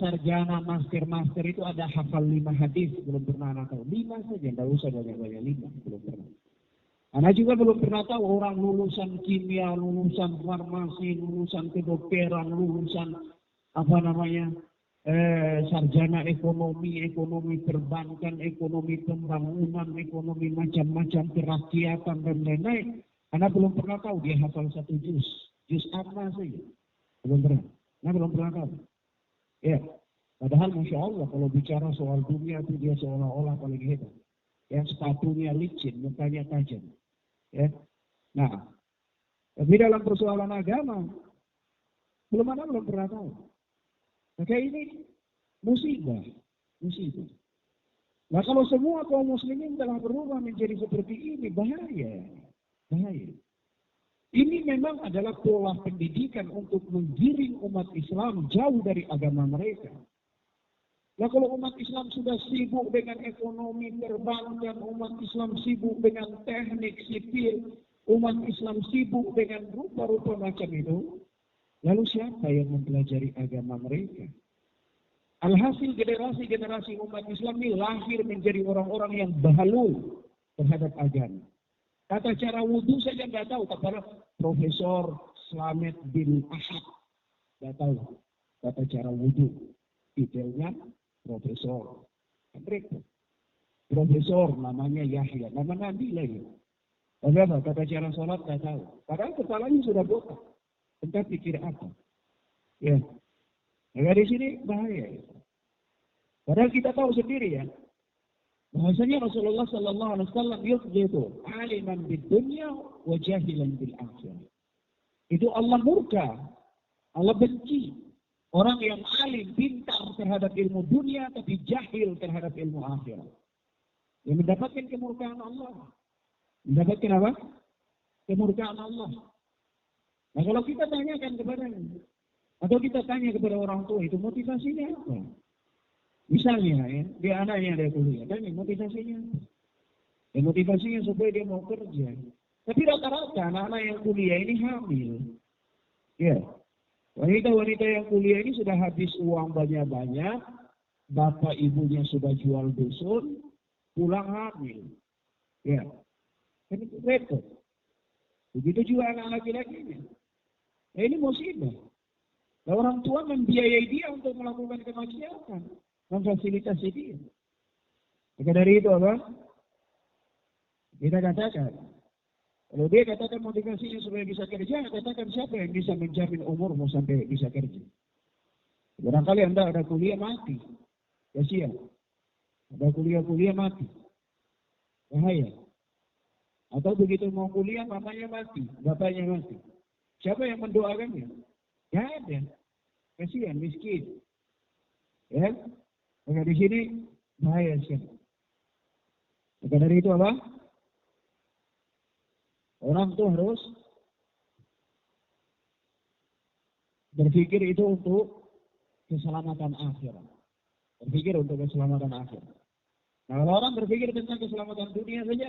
master itu ada hafal 5 hadis, belum pernah anak tahu. 5 saja, tidak usah banyak-banyak 5, belum pernah. Anda juga belum pernah tahu orang lulusan kimia, lulusan farmasi, lulusan kedokteran, lulusan sarjana ekonomi perbankan, ekonomi pembangunan, ekonomi macam-macam kerakyatan dan lain-lain. Anda belum pernah tahu dia hafal 1 juz apa saja. Belum pernah. Anda belum pernah tahu. Ya, padahal Masya Allah kalau bicara soal dunia itu dia seolah-olah paling hebat. Yang sepatunya licin, mukanya tajam. Ya. Nah, tapi dalam persoalan agama, belum pernah tahu. Maka ini musibah. Nah, kalau semua kaum muslimin telah berubah menjadi seperti ini, bahaya. Ini memang adalah pola pendidikan untuk menggiring umat Islam jauh dari agama mereka. Nah, kalau umat Islam sudah sibuk dengan ekonomi perbankan, umat Islam sibuk dengan teknik sipil, umat Islam sibuk dengan rupa-rupa macam itu, lalu siapa yang mempelajari agama mereka? Alhasil generasi umat Islam ini lahir menjadi orang-orang yang bahlul terhadap agama. Tata cara wudhu saja nggak tahu. Kepada Profesor Slamet bin Ahad nggak tahu tata cara wudhu. Detailnya Profesor. Profesor namanya Yahya. Nama Nabi lagi. Tapi apa? Tata cara sholat nggak tahu. Padahal kepalanya sudah botak. Entah pikir apa. Ya. Maka di sini bahaya. Padahal kita tahu sendiri ya. Bahwasanya Rasulullah sallallahu alaihi wasallam yubghidu 'aliman bid dunya wa jahilan bil akhirah. Itu Allah murka, Allah benci orang yang alim, pintar terhadap ilmu dunia tapi jahil terhadap ilmu akhirat. Yang mendapatkan kemurkaan Allah. Mendapatkan apa? Kemurkaan Allah. Nah kalau kita tanyakan kepada atau kita tanya kepada orang tua itu motivasinya apa? Misalnya ya, dia anaknya ada kuliah, dan motivasinya apa? Ya, motivasinya supaya dia mau kerja. Tapi rata-rata anak-anak yang kuliah ini hamil. Ya, wanita-wanita yang kuliah ini sudah habis uang banyak-banyak, bapak ibunya sudah jual dusun, pulang hamil. Ya, kan itu repot. Begitu juga anak laki-lakinya. Nah, ini musibah. Nah, orang tua membiayai dia untuk melakukan kemaksiatan, memfasilitasi dia. Maka dari itu apa? Kita katakan, kalau dia katakan motivasinya supaya bisa kerja, katakan siapa yang bisa menjamin umurmu sampai bisa kerja? Barangkali Anda ada kuliah mati, kasihan. Ada kuliah mati, bahaya. Atau begitu mau kuliah, mamanya mati, bapaknya mati. Siapa yang mendoakannya? Tidak ada. Kasihan, miskin. Ya, maka di sini bahaya sekali. Maka dari itu apa? Orang itu harus berpikir itu untuk keselamatan akhirat. Berpikir untuk keselamatan akhirat. Nah, kalau orang berpikir tentang keselamatan dunia saja,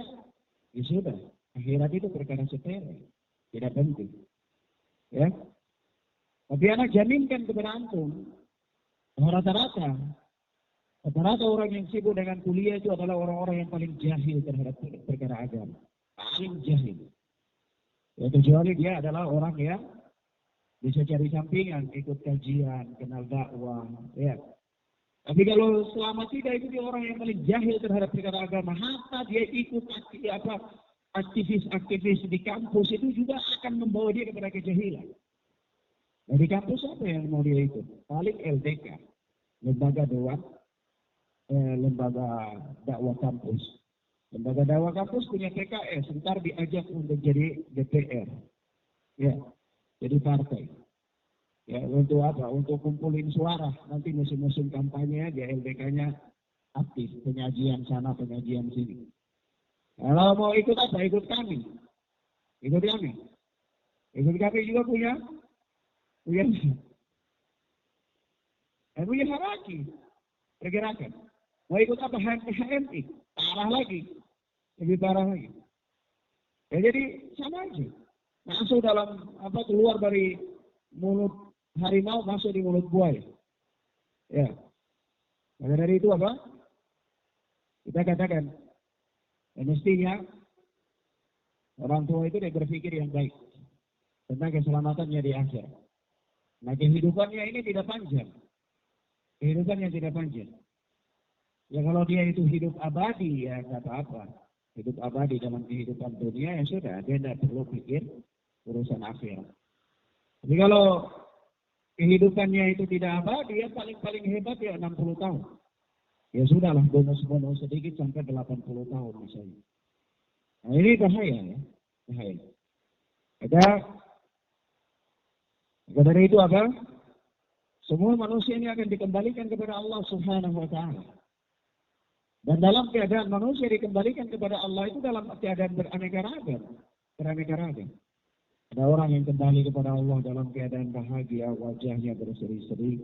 ya sudah. Akhirat itu perkara sepele, tidak penting. Ya. Tapi anak jaminkan kepada antum, rata-rata orang yang sibuk dengan kuliah itu adalah orang-orang yang paling jahil terhadap perkara agama. Paling jahil. Ya, kecuali dia adalah orang yang bisa cari sampingan, ikut kajian, kenal dakwah. Ya. Tapi kalau selama tidak itu dia orang yang paling jahil terhadap perkara agama, hatta dia ikut aktivis di kampus itu juga akan membawa dia kepada kejahilan. Nah, di kampus apa yang mau dia ikut? Paling LDK, lembaga dakwah kampus. Lembaga dakwah kampus punya PKS, ntar diajak untuk jadi DPR. Ya, jadi partai. Ya, untuk apa? Untuk kumpulin suara. Nanti musim-musim kampanye dia LDK-nya aktif, penyajian sana, penyajian sini. Kalau mau ikut apa? Ikut kami. Ikut kami. Ikut kami juga punya haraki. Pergerakan. Mau ikut apa? HMI. Parah lagi. Lebih parah lagi. Ya, jadi sama aja. Masuk dalam keluar dari mulut harimau, masuk di mulut buaya. Ya. Maka dari itu apa? Kita katakan, mestinya orang tua itu dia berpikir yang baik tentang keselamatannya di akhir. Nah, kehidupannya ini tidak panjang. Kehidupannya tidak panjang. Ya kalau dia itu hidup abadi, ya nggak apa-apa. Hidup abadi dalam kehidupan dunia, ya sudah. Dia tidak perlu pikir urusan akhirat. Jadi kalau kehidupannya itu tidak abadi, ya paling hebat ya 60 tahun. Ya sudahlah, bonus-bonus sedikit sampai 80 tahun misalnya. Nah, ini bahaya ya. Bahaya. Dari itu apa? Semua manusia ini akan dikembalikan kepada Allah Subhanahu wa Ta'ala. Dan dalam keadaan manusia dikembalikan kepada Allah itu dalam keadaan beraneka ragam. Ada orang yang kembali kepada Allah dalam keadaan bahagia, wajahnya berseri-seri.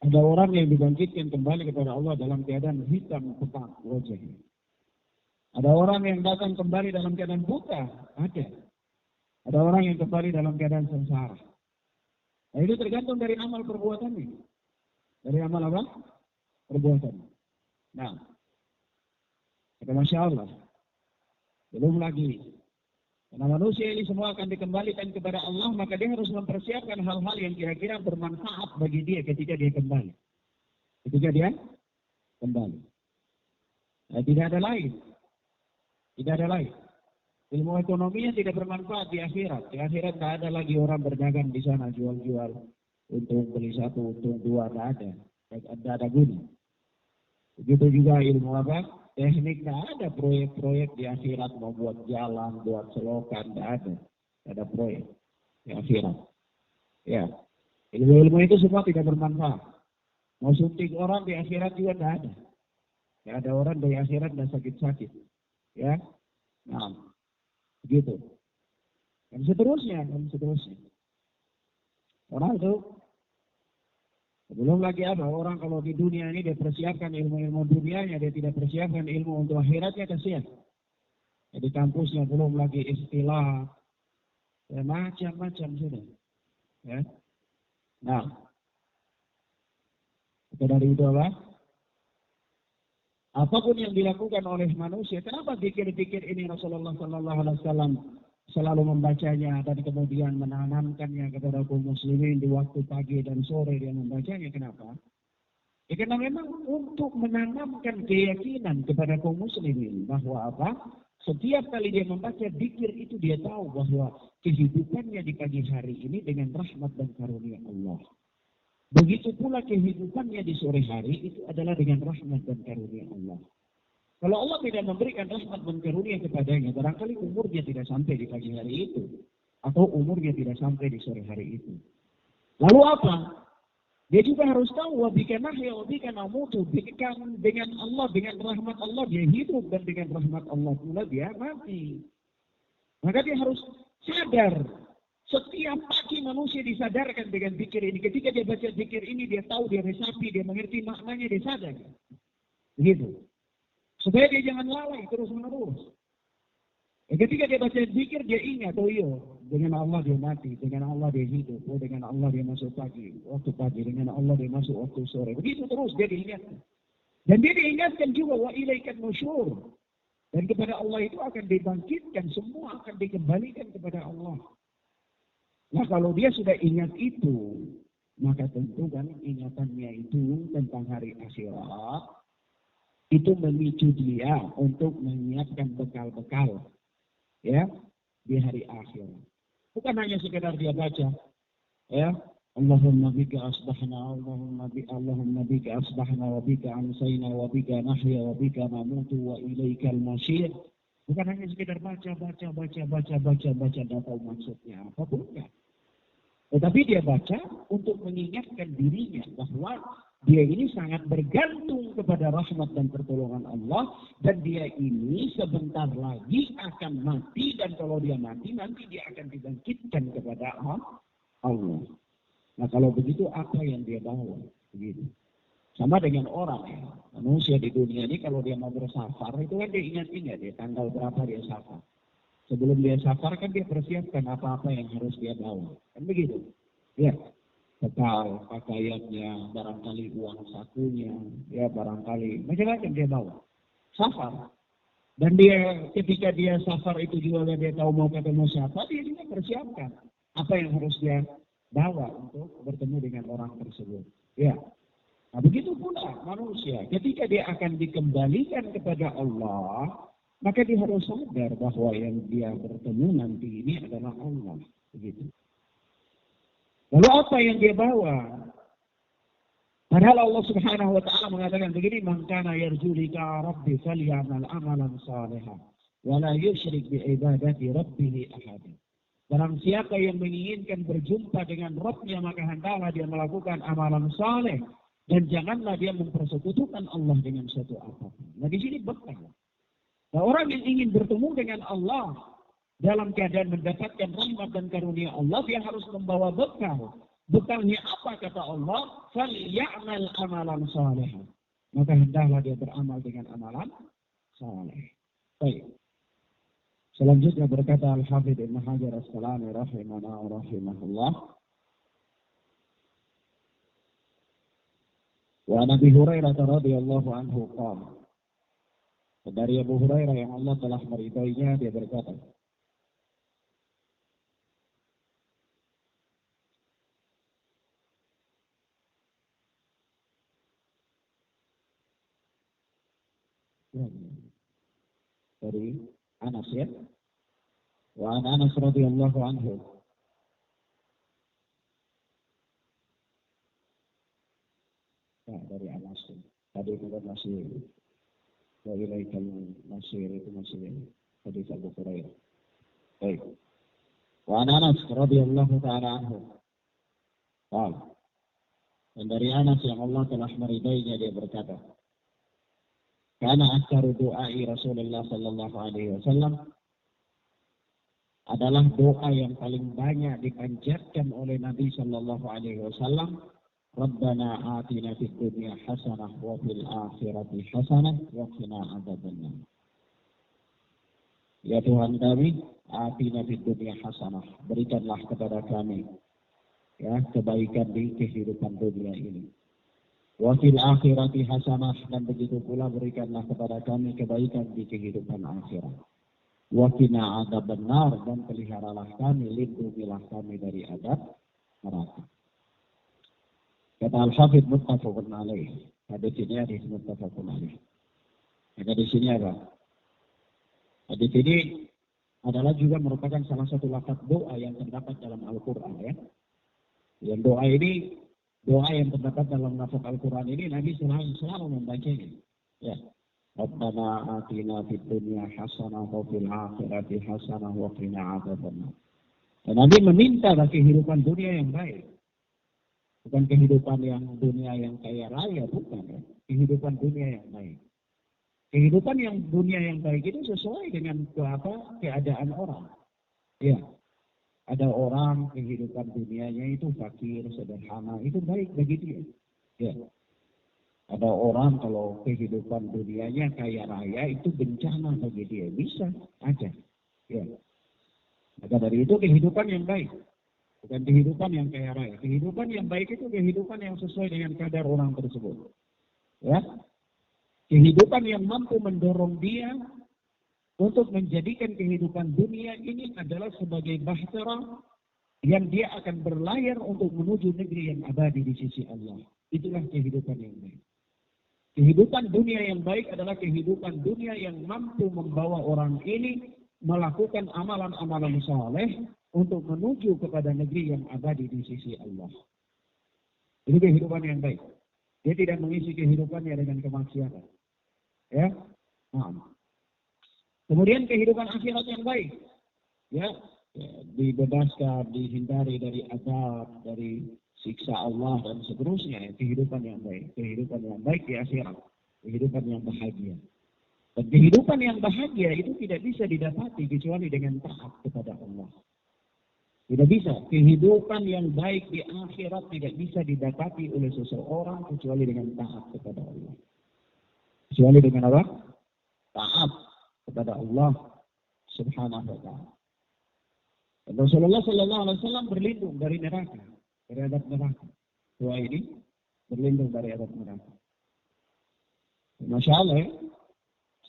Ada orang yang dibangkitkan kembali kepada Allah dalam keadaan hitam pekat wajahnya. Ada orang yang datang kembali dalam keadaan buta, ada. Ada orang yang kembali dalam keadaan sengsara. Nah, itu tergantung dari amal perbuatannya. Dari amal apa? Perbuatan. Nah, kata Masya Allah, belum lagi. Karena manusia ini semua akan dikembalikan kepada Allah, maka dia harus mempersiapkan hal-hal yang kira-kira bermanfaat bagi dia ketika dia kembali. Ketika dia kembali. Nah, tidak ada lain. Ilmu ekonominya tidak bermanfaat di akhirat. Di akhirat tidak ada lagi orang berdagang di sana, jual-jual. Untung beli satu, untung dua, tidak ada. Tidak ada guna. Begitu juga ilmu apa? Teknik, nggak ada proyek-proyek di akhirat mau buat jalan, buat selokan, nggak ada. Nggak ada proyek di akhirat. Ya, ilmu-ilmu itu semua tidak bermanfaat. Mau suntik orang di akhirat juga nggak ada. Nggak ada orang di akhirat dan sakit-sakit. Ya, nah, begitu. Dan seterusnya, dan seterusnya. Orang itu belum lagi apa, orang kalau di dunia ini dia persiapkan ilmu-ilmu dunianya, dia tidak persiapkan ilmu untuk akhiratnya, kasihan. Jadi kampusnya belum lagi istilah, ya, macam-macam sudah. Ya. Nah, itu dari itu apa? Apapun yang dilakukan oleh manusia, kenapa pikir-pikir ini Rasulullah Sallallahu Alaihi Wasallam selalu membacanya dan kemudian menanamkannya kepada kaum muslimin di waktu pagi dan sore dia membacanya, kenapa? Ya, karena memang untuk menanamkan keyakinan kepada kaum muslimin bahwa apa? Setiap kali dia membaca dzikir itu dia tahu bahwa kehidupannya di pagi hari ini dengan rahmat dan karunia Allah. Begitu pula kehidupannya di sore hari itu adalah dengan rahmat dan karunia Allah. Kalau Allah tidak memberikan rahmat dan karunia kepadanya, barangkali umurnya tidak sampai di pagi hari itu. Atau umurnya tidak sampai di sore hari itu. Lalu apa? Dia juga harus tahu, wabika nahya, wabika namutu. Dengan Allah, dengan rahmat Allah, dia hidup. Dan dengan rahmat Allah pula dia mati. Maka dia harus sadar. Setiap pagi manusia disadarkan dengan zikir ini. Ketika dia baca zikir ini, dia tahu, dia resapi, dia mengerti maknanya, dia sadar. Begitu. Supaya dia jangan lalai terus-menerus. Ketika dia baca zikir, dia ingat, oh iya, dengan Allah dia mati, dengan Allah dia hidup, oh dengan Allah dia masuk waktu pagi, dengan Allah dia masuk waktu sore. Begitu terus dia diingatkan. Dan dia diingatkan juga, wa ilaikan nusyur. Dan kepada Allah itu akan dibangkitkan, semua akan dikembalikan kepada Allah. Nah kalau dia sudah ingat itu, maka tentu kan ingatannya itu tentang hari akhirat, itu memicu dia untuk menyiapkan bekal-bekal ya di hari akhirat. Bukan hanya sekedar dia baca, ya Allahumma bika asbahna, Allahumma bika asbahna, wa bika amsayna, wa bika nahya, wa bika namutu, wa ilaikal masyir. Bukan hanya sekedar baca, tidak tahu maksudnya apa, bukan. Tetapi dia baca untuk mengingatkan dirinya bahwa dia ini sangat bergantung kepada rahmat dan pertolongan Allah. Dan dia ini sebentar lagi akan mati. Dan kalau dia mati, nanti dia akan dibangkitkan kepada Allah. Nah kalau begitu apa yang dia bawa? Begitu. Sama dengan orang ya. Manusia di dunia ini kalau dia mau bersafar, itu kan dia ingat-ingat ya tanggal berapa dia safar. Sebelum dia safar kan dia persiapkan apa-apa yang harus dia bawa. Kan begitu. Ya, bekal, pakaiannya, barangkali uang sakunya, ya barangkali macam-macam dia bawa. Safar. Dan dia ketika dia safar itu juga dia tahu mau ketemu siapa, dia juga persiapkan apa yang harus dia bawa untuk bertemu dengan orang tersebut. Ya. Nah begitu pula manusia. Ketika dia akan dikembalikan kepada Allah, maka dia harus sadar bahwa yang dia bertemu nanti ini adalah Allah. Begitu. Lalu apa yang dia bawa? Padahal Allah Subhanahu wa taala mengatakan begini, "Man kana yarju liqa rabbi falyamal amalan shalihan wa la yusyrik bi ibadati rabbih ahada." Barang siapa yang menginginkan berjumpa dengan Rabb-nya, maka hendaklah dia melakukan amalan saleh dan janganlah dia mempersekutukan Allah dengan suatu apapun. Nah di sini bekal. Nah, orang yang ingin bertemu dengan Allah dalam keadaan mendapatkan rahmat dan karunia Allah, dia harus membawa bekal. Bekalnya apa kata Allah? Falyamal amalan shalihan. Maka hendaklah dia beramal dengan amalan saleh. Baik. Selanjutnya berkata Al-Hafidz Ibnu Hajar Asqalani rahimahullah. Wa Nabi Hurairah radhiyallahu anhu qala. Dari Abu Hurairah yang Allah telah meridainya, dia berkata, dari Anas ya. Wa Anas radhiyallahu anhu. Dari Anas. Tadi itu kan masih wa ilaikal masir itu masih hadis Abu Hurairah. Baik. Wa Anas radhiyallahu ta'ala anhu. Dan dari Anas yang Allah telah meridainya dia berkata, karena aktsar doai Rasulullah sallallahu alaihi wasallam adalah doa yang paling banyak dipanjatkan oleh Nabi sallallahu alaihi wasallam, Rabbana atina fid dunya hasanah wa fil akhirati hasanah wa qina adzabannar. Ya Tuhan kami, atina fid dunya hasanah, berikanlah kepada kami ya kebaikan di kehidupan dunia ini. Wa fil akhirati hasanah, dan begitu pula berikanlah kepada kami kebaikan di kehidupan akhirat. Wa qina adzabannar, dan peliharalah kami, lindungilah kami dari azab neraka. Kata Al-Hafidz muttafaqun alaih. Hadis ini hadis muttafaqun alaih. Maka di sini apa? Hadis ini adalah juga merupakan salah satu lafaz doa yang terdapat dalam Al-Qur'an ya. Yang doa ini, doa yang terdapat dalam lafaz Al-Quran ini Nabi selalu membacanya. Ya. Rabbana atina fid dunya hasanah wa fil akhirati hasanah wa qina adzabannar. Dan Nabi meminta kehidupan dunia yang baik. Bukan kehidupan yang dunia yang kaya raya, bukan ya. Kehidupan dunia yang baik. Kehidupan yang dunia yang baik itu sesuai dengan keadaan orang. Ya. Ada orang kehidupan dunianya itu fakir, sederhana, itu baik bagi dia. Ya. Ada orang kalau kehidupan dunianya kaya raya itu bencana bagi dia. Bisa aja. Ya. Maka dari itu kehidupan yang baik. Bukan kehidupan yang kaya raya. Kehidupan yang baik itu kehidupan yang sesuai dengan kadar orang tersebut. Ya. Kehidupan yang mampu mendorong dia untuk menjadikan kehidupan dunia ini adalah sebagai bahtera yang dia akan berlayar untuk menuju negeri yang abadi di sisi Allah. Itulah kehidupan yang baik. Kehidupan dunia yang baik adalah kehidupan dunia yang mampu membawa orang ini melakukan amalan-amalan saleh untuk menuju kepada negeri yang abadi di sisi Allah. Itu kehidupan yang baik. Dia tidak mengisi kehidupannya dengan kemaksiatan. Ya, kemudian kehidupan akhirat yang baik, ya, dibebaskan, dihindari dari azab, dari siksa Allah dan seterusnya. Kehidupan yang baik di akhirat, kehidupan yang bahagia. Dan kehidupan yang bahagia itu tidak bisa didapati kecuali dengan taat kepada Allah. Tidak bisa. Kehidupan yang baik di akhirat tidak bisa didapati oleh seseorang kecuali dengan taat kepada Allah. Kecuali dengan apa? Taat kepada Allah Subhanahu wa ta'ala. Rasulullah sallallahu alaihi wasallam berlindung dari neraka, dari azab neraka. Doa ini berlindung dari azab neraka. Masya Allah ya.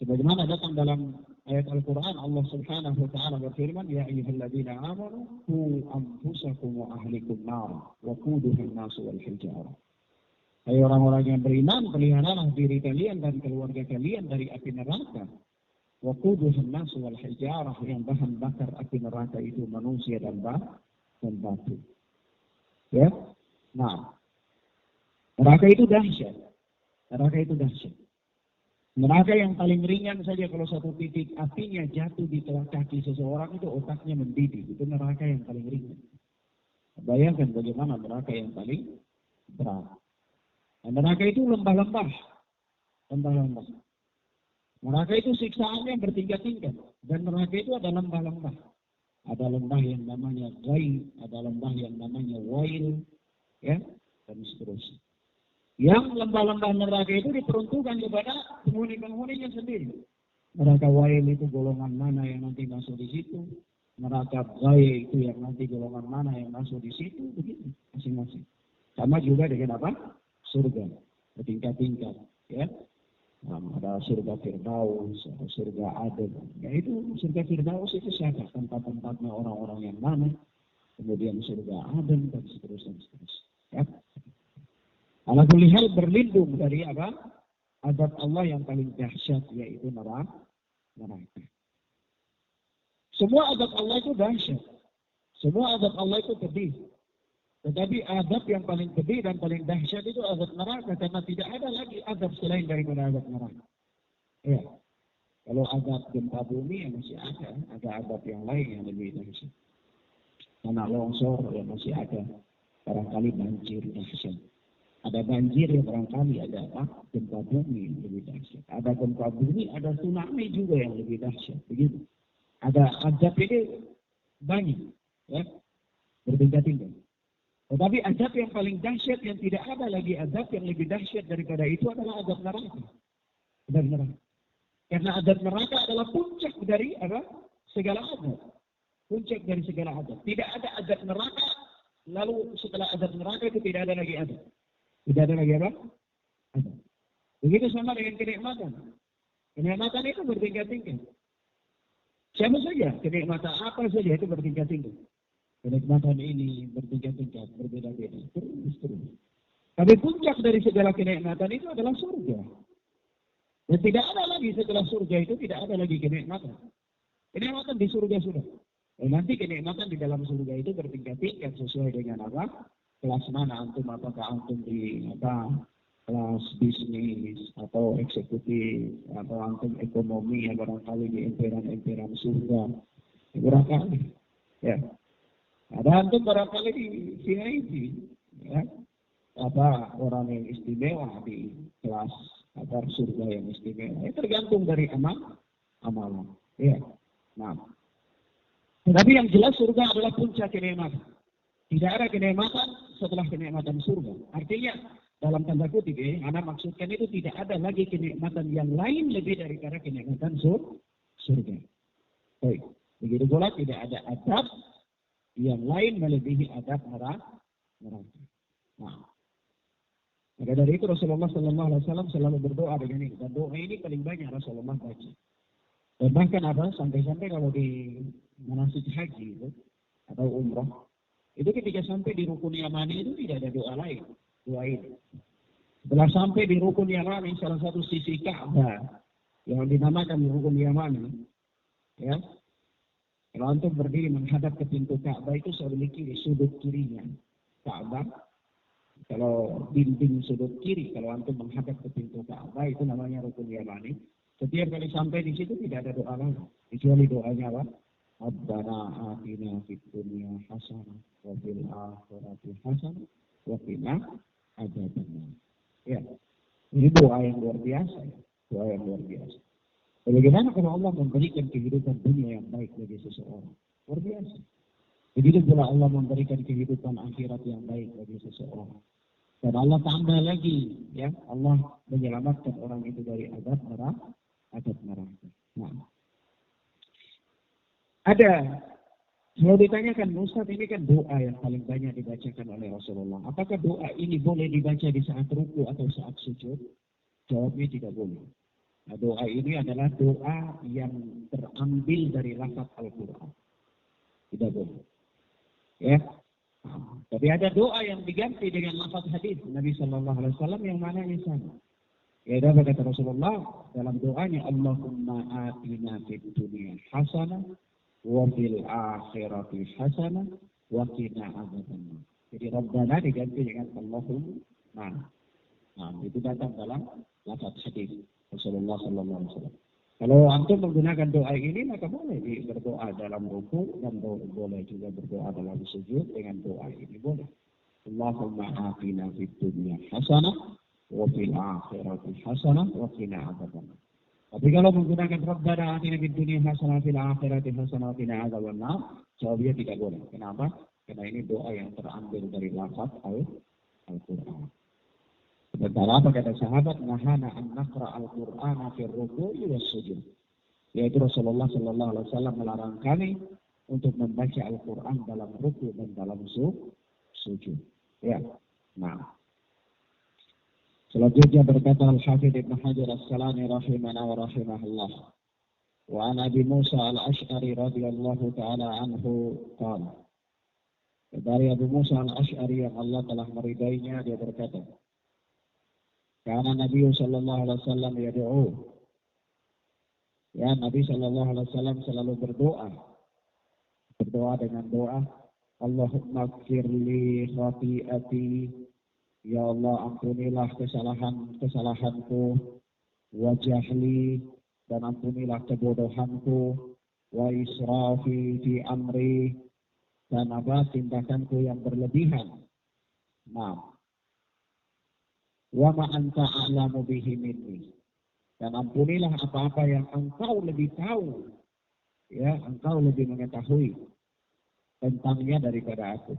Sebagaimana datang dalam ayat Al-Quran, Allah Subhanahu wa ta'ala berfirman, Ya ayyuhalladzina amanu qu anfusakum wa ahlikum nar wa quduha an-nas wal hijarah. Hai orang-orang yang beriman, peliharalah diri kalian dan keluarga kalian dari api neraka. Wa quduha an-nas wal hijarah, yang bahan bakar api neraka itu manusia dan batu. Ya. Nah, neraka itu dahsyat. Neraka yang paling ringan saja kalau satu titik apinya jatuh di telapak kaki seseorang itu otaknya mendidih. Itu neraka yang paling ringan. Bayangkan bagaimana neraka yang paling berat. Dan neraka itu lembah-lembah. Neraka itu siksaannya bertingkat-tingkat. Dan neraka itu ada lembah-lembah. Ada lembah yang namanya Ghai, ada lembah yang namanya Wail, ya, dan seterusnya. Yang lembah-lembah neraka itu diperuntukkan kepada penghuni-penghuninya sendiri. Neraka Wail itu golongan mana yang nanti masuk di situ. Neraka Ghai itu yang nanti golongan mana yang masuk di situ. Begitu masing-masing. Sama juga dengan apa? Surga. Bertingkat-tingkat. Ya. Ada surga Firdaus, ada surga Aden. Yaitu surga Firdaus itu siapa? Tempat-tempatnya orang-orang yang mana. Kemudian surga Aden dan seterusnya. Ya. Ala kulli hal berlindung dari apa? Azab Allah yang paling dahsyat, yaitu neraka. Semua azab Allah itu dahsyat. Semua azab Allah itu pedih. Tetapi azab yang paling gede dan paling dahsyat itu azab neraka, karena tidak ada lagi azab selain daripada azab neraka. Ya, kalau azab gempa bumi ya masih ada azab yang lain yang lebih dahsyat. Tanah longsor ya masih ada, barangkali banjir dahsyat. Ada banjir ya barangkali, ada apa? Gempa bumi yang lebih dahsyat. Ada gempa bumi, ada tsunami juga yang lebih dahsyat. Begitu. Ada azab ini banyak, ya, bertingkat-tingkat. Tetapi azab yang paling dahsyat yang tidak ada lagi azab yang lebih dahsyat daripada itu adalah azab neraka. Azab neraka. Karena azab neraka adalah puncak dari apa? Segala azab. Puncak dari segala azab. Tidak ada azab neraka, lalu setelah azab neraka itu tidak ada lagi azab. Tidak ada lagi apa? Azab. Begitu sama dengan kenikmatan. Kenikmatan itu bertingkat-tingkat. Siapa saja, kenikmatan apa saja itu bertingkat-tingkat. Kenikmatan ini bertingkat-tingkat, berbeda-beda, terus. Tapi puncak dari segala kenikmatan itu adalah surga. Dan tidak ada lagi setelah surga itu, tidak ada lagi kenikmatan. Kenikmatan di surga sudah. Dan nanti kenikmatan di dalam surga itu bertingkat-tingkat sesuai dengan apa? Kelas mana antum, apakah antum di apa? Kelas bisnis atau eksekutif atau antum ekonomi yang barangkali di emperan-emperan surga. Barangkali. Ya. Ada antum barangkali di VIP, ya, apa orang yang istimewa di kelas apa surga yang istimewa. Ya, tergantung dari amalan. Ya, nah. Tetapi yang jelas surga adalah puncak kenikmatan. Tidak ada kenikmatan setelah kenikmatan surga. Artinya dalam tanda kutip, anak maksudkan itu tidak ada lagi kenikmatan yang lain lebih daripada kenikmatan surga. Baik, begitu pula tidak ada azab yang lain melebihi adab neraka. Nah, maka dari itu Rasulullah SAW selalu berdoa dengan ini. Dan doa ini paling banyak Rasulullah baca. Dan bahkan apa? Sampai-sampai kalau di manasik haji itu atau umrah, itu ketika sampai di rukun Yamani itu tidak ada doa lain. Doa ini. Setelah sampai di rukun Yamani, salah satu sisi Ka'bah yang dinamakan rukun Yamani, ya. Kalau antum berdiri menghadap ke pintu Ka'bah itu sebelah kiri, sudut kirinya Ka'bah. Kalau dinding sudut kiri, kalau antum menghadap ke pintu Ka'bah itu namanya rukun Yamani. Setiap kali sampai di situ tidak ada doa lain, kecuali doanya apa? Rabbana atina fid dunya hasanah wa fil akhirati hasanah wa qina adzabannar. Ya, ini doa yang luar biasa, ya. Doa yang luar biasa. Bagaimana kalau Allah memberikan kehidupan dunia yang baik bagi seseorang? Luar biasa. Begitu pula Allah memberikan kehidupan akhirat yang baik bagi seseorang. Dan Allah tambah lagi, ya, Allah menyelamatkan orang itu dari azab neraka. Nah, ada, kalau ditanyakan, Ustaz, ini kan doa yang paling banyak dibacakan oleh Rasulullah. Apakah doa ini boleh dibaca di saat ruku atau saat sujud? Jawabnya tidak boleh. Nah, doa ini adalah doa yang terambil dari lafaz Al-Quran. Tidak boleh. Ya. Nah, tapi ada doa yang diganti dengan lafaz hadis Nabi Sallallahu Alaihi Wasallam yang mananya sama. Ya, ada kata Rasulullah dalam doanya, Allahumma atina fid dunya hasanah wa fil akhirati hasanah wa qina adzabannar. Jadi Rabbana diganti dengan Allahumma. Nah, itu datang dalam lafaz hadis Rasulullah Sallallahu Alaihi Wasallam. Kalau antum menggunakan doa ini, maka boleh berdoa dalam ruku dan boleh juga berdoa dalam sujud dengan doa ini, boleh. Allahumma atina fid dunya hasanah wa fil akhirati hasanah wa qina adzabannar. Tapi kalau menggunakan Rabbana atina fid dunya hasanah wa fil akhirati hasanah wa qina adzabannar, jawabnya tidak boleh. Kenapa? Karena ini doa yang terambil dari lafaz Al-Quran. Sementara apa kata sahabat, nahana an naqra al-Qur'ana fi ruku'i was sujud. Yaitu Rasulullah sallallahu alaihi wasallam melarang kami untuk membaca Al-Qur'an dalam ruku' dan dalam sujud. Ya. Nah. Selanjutnya berkata Al-Hafidz Ibnu Hajar As-Asqalani rahimana wa rahimahullah. Wa an Abi Musa Al-Asy'ari radhiyallahu taala anhu qala. Dari Abu Musa Al-Asy'ari yang Allah telah meridainya, dia berkata, karena Nabi Sallallahu Alaihi Wasallam yad'u. Ya, Nabi Sallallahu Alaihi Wasallam selalu berdoa dengan doa Allahumma ighfirli khati'ati. Ya Allah, ampunilah kesalahanku, wa jahli, dan ampunilah kebodohanku, wa israfi fi amri, dan tindakanku yang berlebihan. Nah, wa ma anta a'lamu bihi minni, dan ampunilah apa-apa yang engkau lebih tahu, ya, engkau lebih mengetahui tentangnya daripada aku.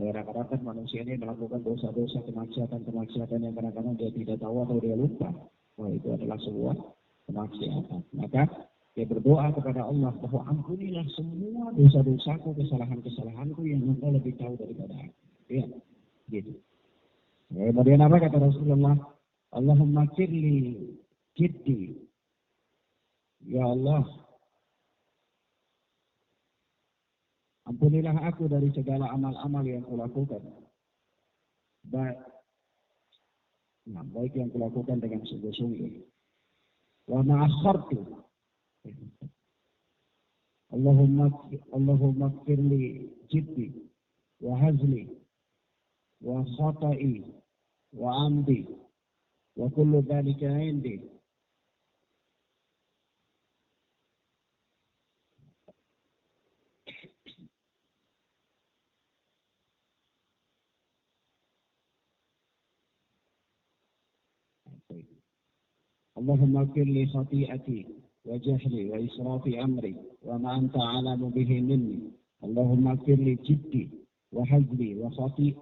Kadang-kadang kan manusia ini melakukan dosa-dosa, kemaksiatan yang kadang-kadang dia tidak tahu atau dia lupa. Wah, itu adalah sebuah kemaksiatan. Maka dia berdoa kepada Allah bahwa ampunilah semua dosa-dosaku, kesalahan-kesalahanku yang engkau lebih tahu daripada aku. Ya, gitu. Kemudian apa kata Rasulullah? Allahumma firli jiddi. Ya Allah, ampunilah aku dari segala amal-amal yang kulakukan. Baik yang kulakukan dengan sungguh-sungguh. Wa ma'akhartu. Allahumma firli jiddi wa hazli wa khata'i wa amdi wa kullu dhalika indi. اللهم اغفر لي خطيئتي وجهلي وإسراف أمري وما أنت أعلم به مني. اللهم اغفر لي جدي وهزلي وخطئي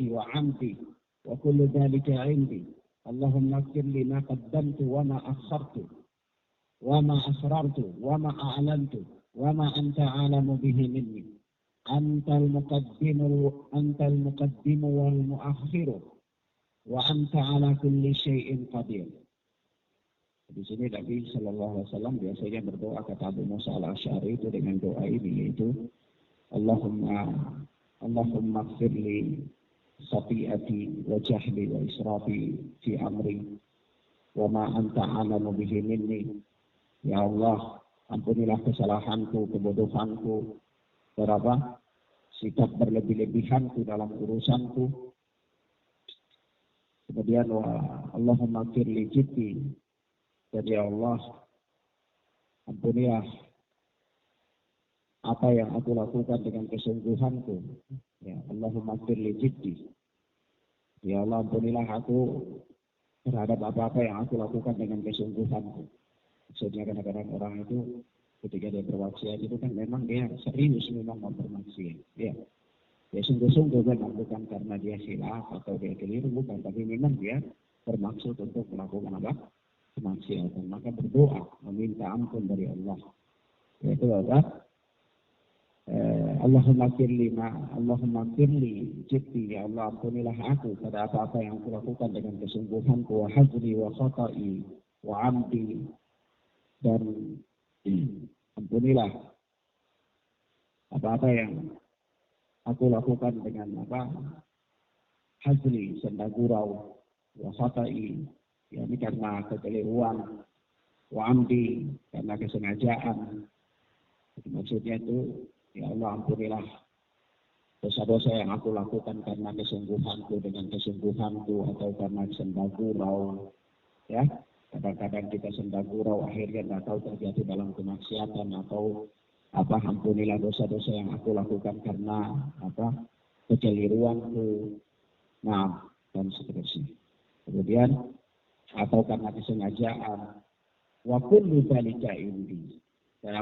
وعمدي وكل ذلك عندي. اللهم اغفر لي ما قدمت وما أخرت وما أسررت وما أعلنت وما أنت أعلم به مني. أنت المقدم والمؤخر wa anta ala kulli syai'in qadir. Di sini Nabi Shallallahu Alaihi Wasallam biasanya berdoa, kata Abu Musa al-Asy'ari itu dengan doa ini, yaitu Allahumma ighfirli khati'ati wa jahli wa israfi fi amri wa ma anta a'lamu bihi minni. Ya Allah, ampunilah kesalahanku, kebodohanku, sikap berlebih-lebihanku dalam urusanku. Kemudian Allahumma firli jiddi, dan ya Allah, ampunilah apa yang aku lakukan dengan kesungguhanku. Ya Allahumma firli jiddi, ya Allah, ampunilah aku terhadap apa-apa yang aku lakukan dengan kesungguhanku. Maksudnya kadang-kadang orang itu ketika dia bermaksiat itu kan memang dia serius memang bermaksiat. Ya sungguh-sungguh kan, bukan karena dia silap atau dia keliru, bukan, tapi memang dia bermaksud untuk melakukan kemaksiatan. Maka berdoa, meminta ampun dari Allah. Yaitu apa? Allahumma firli jiddi, ya Allah, ampunilah aku pada apa-apa yang aku lakukan dengan kesungguhanku, wa hazli wa khata'i wa amdi, dan ampunilah apa-apa yang aku lakukan dengan hazli, senda gurau, wa khata'i, ini karena kekeliruan, wa amdi, karena kesengajaan. Maksudnya itu, ya Allah, ampunilah dosa-dosa yang aku lakukan karena kesungguhanku, dengan kesungguhanku, atau karena senda gurau. Ya, kadang-kadang kita senda gurau akhirnya tidak tahu terjadi dalam kemaksiatan, atau ampunilah dosa-dosa yang aku lakukan karena kekeliruanku, dan seterusnya. Kemudian atau karena kesengajaan, wa kullu dzalika indi, dan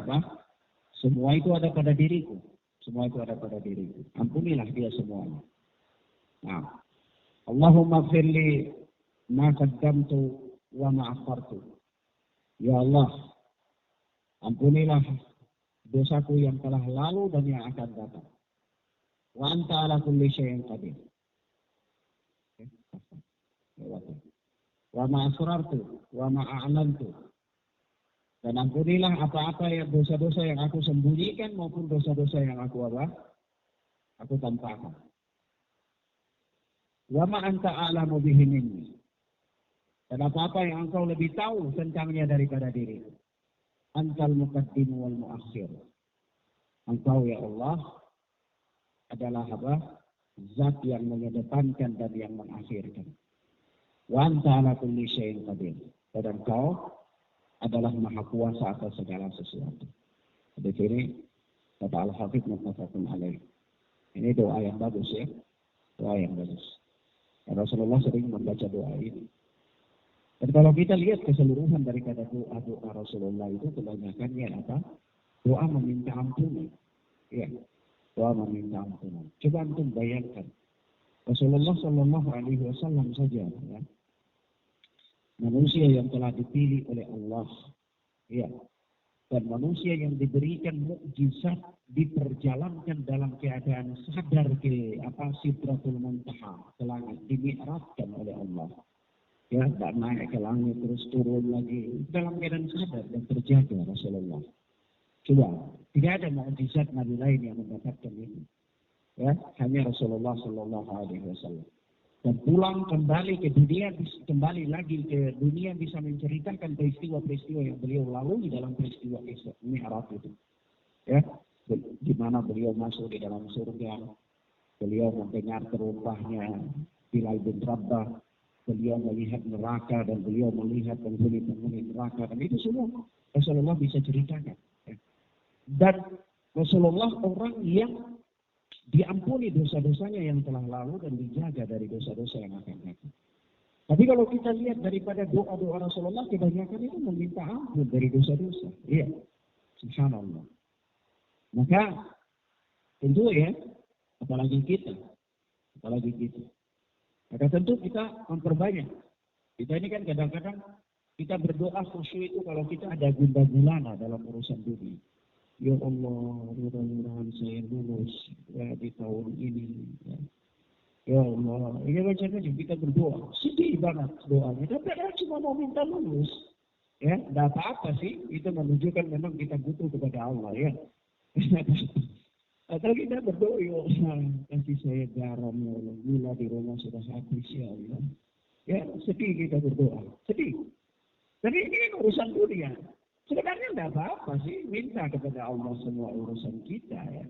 semua itu ada pada diriku, ampunilah dia semuanya. Allahumma firli ma qaddamtu wa ma akhartu, ya Allah, ampunilah dosaku yang telah lalu dan yang akan datang. Wa anta ala kulli syai'in qadir. Wa ma asrartu wa ma a'lantu, dan ampunilah apa-apa yang dosa-dosa yang aku sembunyikan maupun dosa-dosa yang aku tampakkan. Wa ma anta a'lamu bihi minni, dan apa-apa yang engkau lebih tahu tentangnya daripada diriku. Antal muqaddim wal muakhir. Engkau ya Allah adalah apa? Zat yang mengedepankan dan yang mengakhirkan. Wa anta ala kulli syai'in qadir. Dan engkau adalah maha kuasa atas segala sesuatu. Di sini kata Al-Hafidz muttafaqun alaih. Ini doa yang bagus ya. Doa yang bagus. Rasulullah sering membaca doa ini. Dan kalau kita lihat keseluruhan daripada doa Rasulullah itu kebanyakannya apa? Doa meminta ampunan. Ya, doa meminta ampunan. Coba antum bayangkan. Rasulullah Shallallahu Alaihi Wasallam saja, ya, manusia yang telah dipilih oleh Allah, ya, dan manusia yang diberikan mukjizat diperjalankan dalam keadaan sadar ke Sidratul Muntaha, ke langit, dimi'rajkan oleh Allah. Ya, tak naik ke langit terus turun lagi dalam keadaan sadar dan terjaga Rasulullah. Coba, tidak ada mukjizat nabi lain yang mendapatkan ini. Ya, hanya Rasulullah Shallallahu Alaihi Wasallam. Dan pulang kembali ke dunia, kembali lagi ke dunia bisa menceritakan peristiwa-peristiwa yang beliau lalui dalam peristiwa Mi'raj itu. Ya, di mana beliau masuk di dalam surga, beliau mendengar terumpahnya Bilal bin Rabah, beliau melihat neraka dan beliau melihat penghuni-penghuni neraka, dan itu semua Rasulullah bisa ceritakan. Ya. Dan Rasulullah orang yang diampuni dosa-dosanya yang telah lalu dan dijaga dari dosa-dosa yang akan datang. Tapi kalau kita lihat daripada doa-doa Rasulullah, kebanyakan itu meminta ampun dari dosa-dosa. Iya, subhanallah. Maka tentu ya, apalagi kita. Maka tentu kita memperbanyak. Kita ini kan kadang-kadang kita berdoa khusyuk itu kalau kita ada gundah gulana dalam urusan dunia. Ya Allah, mudah-mudahan saya lulus ya, di tahun ini. Ya Allah, ini bacanya kita berdoa. Sedih banget doanya. Tapi kita cuma mau minta lulus. Ya, tidak apa-apa sih. Itu menunjukkan memang kita butuh kepada Allah ya. Atau kita berdoa, ya Allah, kasih saya garam ya Allah. Gula di rumah sudah habis ya Allah. Ya, sedih kita berdoa. Sedih. Tapi ini kan urusan dunia. Sebenarnya tidak apa-apa sih, minta kepada Allah semua urusan kita ya.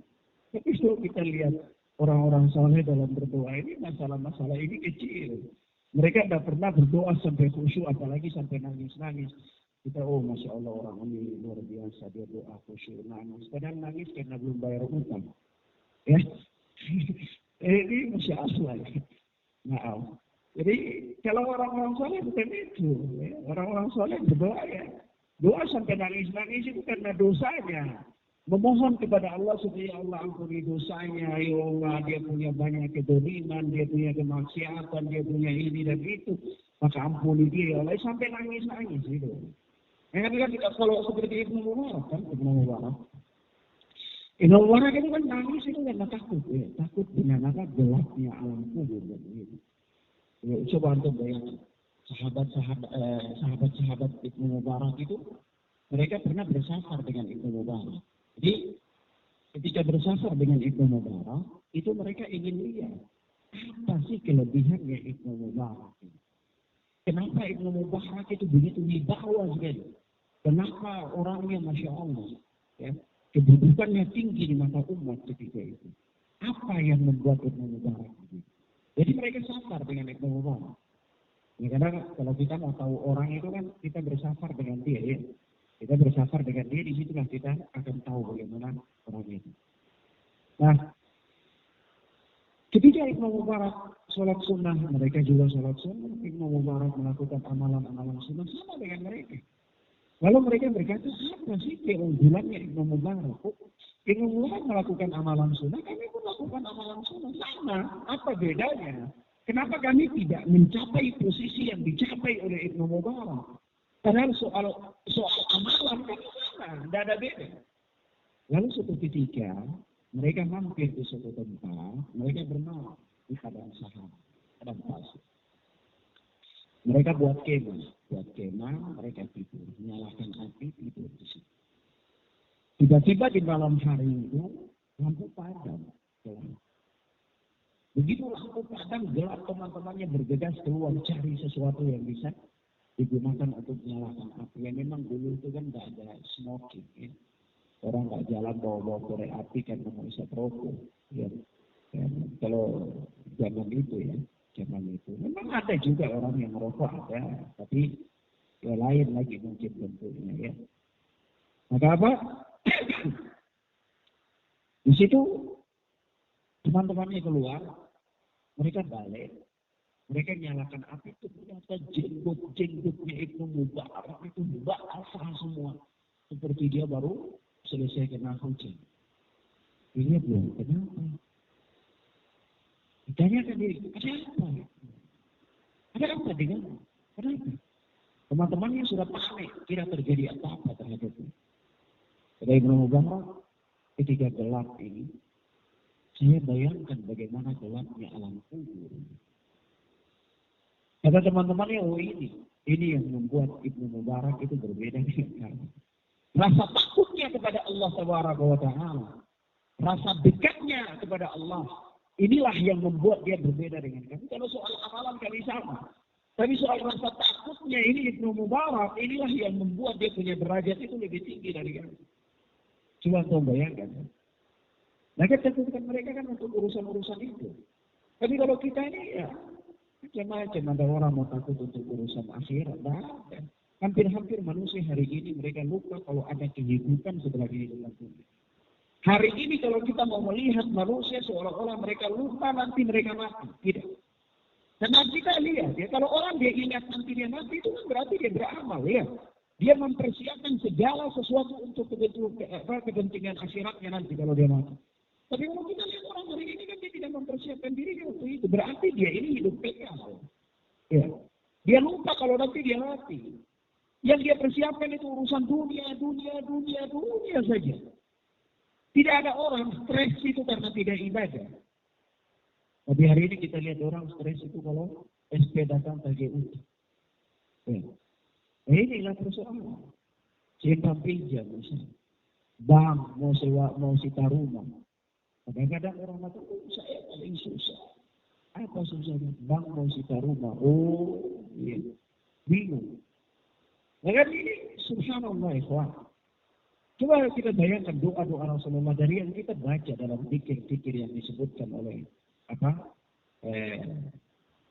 Tapi kalau kita lihat orang-orang soleh dalam berdoa ini, masalah-masalah ini kecil. Mereka tidak pernah berdoa sampai khusyuk, apalagi sampai nangis-nangis. Kita, oh Masya Allah orang ini luar biasa, dia doa khusyuk, nangis. Padahal nangis karena belum bayar utang. Ya, ini Masya Allah. Maaf. Jadi kalau orang-orang soleh bukan itu. Ya. Orang-orang soleh berdoa ya. Doa sampai nangis-nangis itu karena dosanya. Memohon kepada Allah supaya Allah ampuni dosanya. Ya Allah, dia punya banyak kedoliman, dia punya kemaksiatan, dia punya ini dan itu. Maka ampuni dia ya Allah, sampai nangis-nangis gitu. Kan kita kalau seperti Ibnu Mubarak kan, Ibnu Mubarak itu kan nangis itu karena takut. Ya. Takut dengan apa? Gelapnya alam kubur. Gitu. Ya, coba untuk bayangkan. Sahabat-sahabat Ibnu Mubarak itu mereka pernah bersafar dengan Ibnu Mubarak. Jadi ketika bersafar dengan Ibnu Mubarak itu mereka ingin lihat apa sih kelebihannya Ibnu Mubarak. Kenapa Ibnu Mubarak itu begitu dibawa sekali? Kenapa orangnya Masya Allah ya, kedudukannya tinggi di mata umat ketika itu? Apa yang membuat Ibnu Mubarak begitu? Jadi mereka safar dengan Ibnu Mubarak. Ya, karena kalau kita mau tahu orang itu kan kita bersafar dengan dia ya. Kita bersafar dengan dia, di situlah kita akan tahu bagaimana orang itu. Nah, ketika Ibnu Mubarak sholat sunnah, mereka juga sholat sunnah. Ibnu Mubarak melakukan amalan-amalan sunnah sama dengan mereka. Lalu mereka berkata, apa sih keunggulannya Ibnu Mubarak? Ibnu Mubarak melakukan amalan sunnah, kami pun melakukan amalan sunnah. Sama, apa bedanya? Kenapa kami tidak mencapai posisi yang dicapai oleh Ibnu Mubarak? Padahal soal amalan kami sama, tidak ada beda. Lalu suatu ketika mereka mampir di suatu tempat, mereka bermalam di padang sahara, padang pasir. Mereka buat kemah, mereka tidur, menyalakan api, tidur di situ. Tiba-tiba di malam hari itu lampu padam. Begitu lampu padam gelap, teman-temannya bergegas keluar cari sesuatu yang bisa digunakan untuk menyalakan api. Ya memang dulu itu kan nggak ada smoking, ya. Orang nggak jalan bawa-bawa korek api karena mau isap rokok. Ya. Ya, kalau zaman itu ya, zaman itu memang ada juga orang yang merokok ada, tapi ya lain lagi mungkin bentuknya ya. Maka apa? Di situ teman-temannya keluar, mereka balik, mereka nyalakan api itu ternyata jenggot-jenggotnya Ibnu Mubarak itu basah semua, seperti dia baru selesai kena hujan. Ini belum kenapa? Ditanyakan diri, ada apa? Ada apa dengan? Kenapa? Teman-temannya sudah panik, kira terjadi apa-apa terhadapnya. Kata Ibnu Mubarak, ketika gelap ini, saya bayangkan bagaimana gelapnya alam kubur. Kata teman-temannya, oh ini yang membuat Ibnu Mubarak itu berbeda dengan kami. Rasa takutnya kepada Allah Taala, rasa dekatnya kepada Allah, inilah yang membuat dia berbeda dengan kami. Kalau soal amalan kami sama, tapi soal rasa takutnya ini Ibnu Mubarak, inilah yang membuat dia punya derajat itu lebih tinggi dari kami. Coba kau bayangkan. Nah, ketakutkan mereka kan untuk urusan-urusan itu. Tapi kalau kita ini ya macam-macam, ada orang mau takut untuk urusan akhirat. Nah, hampir-hampir manusia hari ini mereka lupa kalau ada kehidupan setelah kehidupan dunia. Hari ini kalau kita mau melihat manusia seolah-olah mereka lupa nanti mereka mati. Tidak. Karena kita lihat ya, kalau orang dia ingat nanti dia mati itu kan berarti dia beramal ya. Dia mempersiapkan segala sesuatu untuk kepentingan akhiratnya nanti kalau dia mati. Tapi kalau kita lihat orang hari ini kan dia tidak mempersiapkan dirinya untuk itu. Berarti dia ini hidup kekal. Ya. Dia lupa kalau nanti dia mati. Yang dia persiapkan itu urusan dunia saja. Tidak ada orang stres itu karena tidak ibadah. Tapi hari ini kita lihat orang stres itu kalau SP datang TGU. Ya. Inilah persoalan. Cinta pinjam misalnya. Bank mau sita rumah. Kadang-kadang orang mengatakan, oh, saya paling susah. Apa susahnya? Bank mau sita rumah. Oh, iya. Bingung. Nah, ini subhanallah ikhwan. Coba kita bayangkan doa-doa Rasulullah dari yang kita baca dalam zikir-zikir yang disebutkan oleh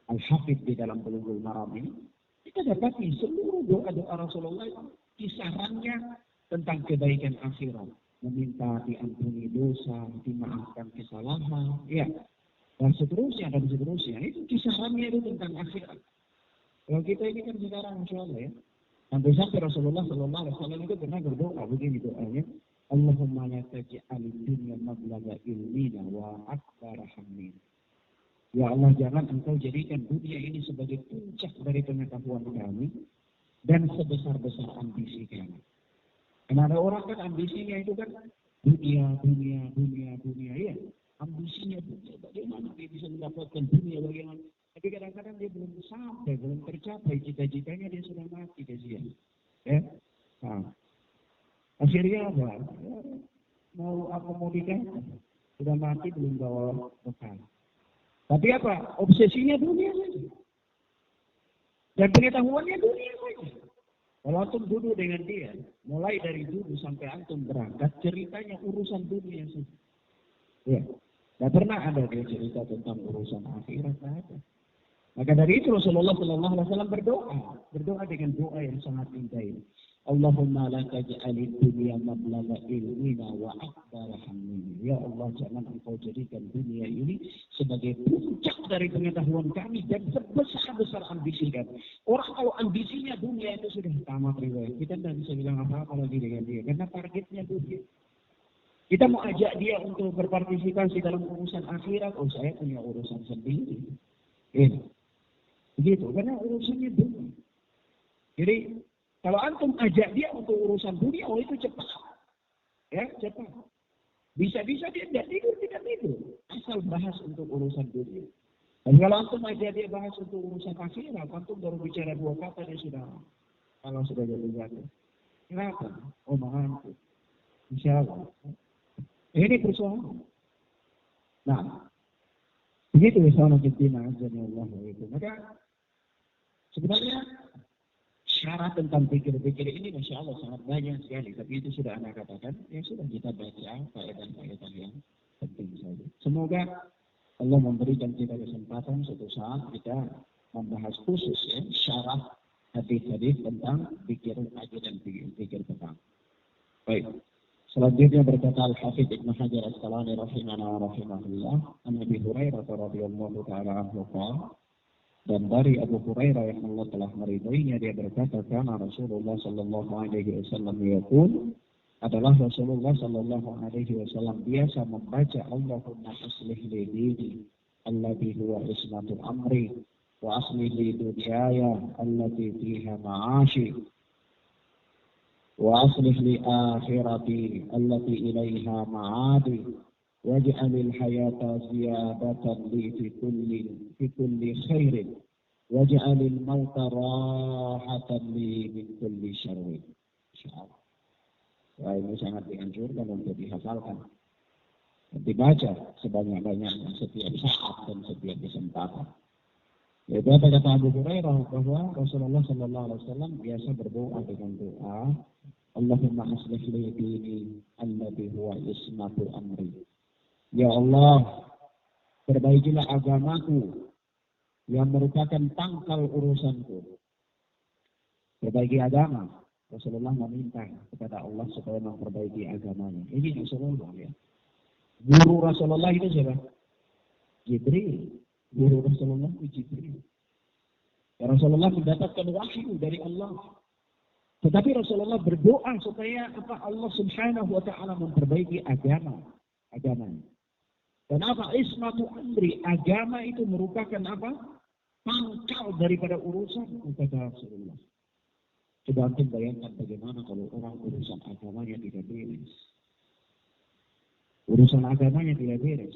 Al-Hafidh di dalam Bulughul Maram ini. Kita dapati seluruh doa-doa Rasulullah kisarannya tentang kebaikan akhirat. Meminta diampuni dosa, dimaafkan kesalahan, ya. Dan seterusnya. Itu kisarannya itu tentang akhirat. Kalau kita ini kan sekarang Masya Allah ya. Sampai Rasulullah SAW itu pernah berdoa begini doanya. Allahumma la taj'alid dunya mablagha ilmina wa akbar hammina. Ya Allah, jangan engkau jadikan dunia ini sebagai puncak dari pengetahuan kami dan sebesar-besar ambisi kami. Karena ada orang kan ambisinya itu kan dunia, ya. Ambisinya dunia, bagaimana dia bisa mendapatkan dunia, bagaimana. Tapi kadang-kadang dia belum tercapai cita-citanya, dia sudah mati kasihan. Ya. Nah, akhirnya apa? Ya, mau nikah, sudah mati belum bawa bekal. Tapi apa? Obsesinya dunia saja. Dan pengetahuannya dunia saja. Kalau antum duduk dengan dia, mulai dari dulu sampai antum berangkat, ceritanya urusan dunia saja. Ya. Tidak pernah ada dia cerita tentang urusan akhirat, tidak ada. Maka dari itu Rasulullah SAW berdoa dengan doa yang sangat indah ini. Allahumma la taj'alid dunya mablagha ilmina wa akbar hammina. Ya Allah, jangan engkau jadikan dunia ini sebagai puncak dari pengetahuan kami dan sebesar-besar ambisi kami. Orang kalau ambisinya dunia itu sudah tamat riwayat. Kita tidak bisa bilang apa-apa lagi dengan dia karena targetnya dunia. Kita mau ajak dia untuk berpartisipasi dalam urusan akhirat, oh saya punya urusan sendiri. Begitu, karena urusannya dunia. Jadi kalau antum ajak dia untuk urusan dunia, oh itu cepat. Ya, cepat. Bisa-bisa dia tidak tidur. Asal bahas untuk urusan dunia. Dan kalau antum ajak dia bahas untuk urusan akhirat, antum baru bicara 2 kata dia sudah jatuh. Kenapa? Oh mengantuk. Insya Allah. Ini persoalan. Nah, begitu misalnya kita azan Allah itu. Maka sebenarnya syarat tentang pikir-pikir ini Masya Allah sangat banyak sekali. Tapi itu sudah anak katakan, ya sudah kita baca faedah-faedah yang penting saja. Semoga Allah memberikan kita kesempatan suatu saat kita membahas khusus ya syarat hadis-hadis tentang pikir aja dan pikir petang. Baik. Selanjutnya berkata Al-Hafidz Ibnu Hajar Asqalani rahimahullah, an Abi Hurairah radhiyallahu taala anhu qala, dan dari Abu Hurairah yang Allah telah meridhoinya dia berkata, karena Rasulullah sallallahu alaihi wasallam yaqul, adalah Rasulullah sallallahu alaihi wasallam biasa membaca Allahumma aslih li dini alladhi huwa ismatul amri wa aslih li dunyaya allati fiha ma'ashi wa aslih li akhirati allati ilaiha ma'adi waj'alil hayata ziyadatan li fi kulli khairin waj'alil mauta rahatan li min kulli syarrin. Insyaallah. Wah, ini sangat dianjurkan untuk dihafalkan, dibaca sebanyak-banyaknya setiap saat dan setiap kesempatan. Yaitu apa kata Abu Hurairah bahwa Rasulullah Sallallahu Alaihi Wasallam biasa berdoa dengan doa, Allahumma aslih li dini alladhi huwa ismatul amri. Ya Allah, perbaikilah agamaku yang merupakan pangkal urusanku. Perbaiki agama. Rasulullah meminta kepada Allah supaya memperbaiki agamanya. Ini Rasulullah ya. Guru Rasulullah itu siapa? Jibril. Guru Rasulullah itu Jibril. Ya, Rasulullah mendapatkan wahyu dari Allah. Tetapi Rasulullah berdoa supaya Allah Subhanahu wa taala memperbaiki agamanya. Dan apa? Ismatu amri, agama itu merupakan apa? Pangkal daripada urusan kepada Rasulullah. Coba antum bayangkan bagaimana kalau orang urusan agamanya tidak beres. Urusan agamanya tidak beres.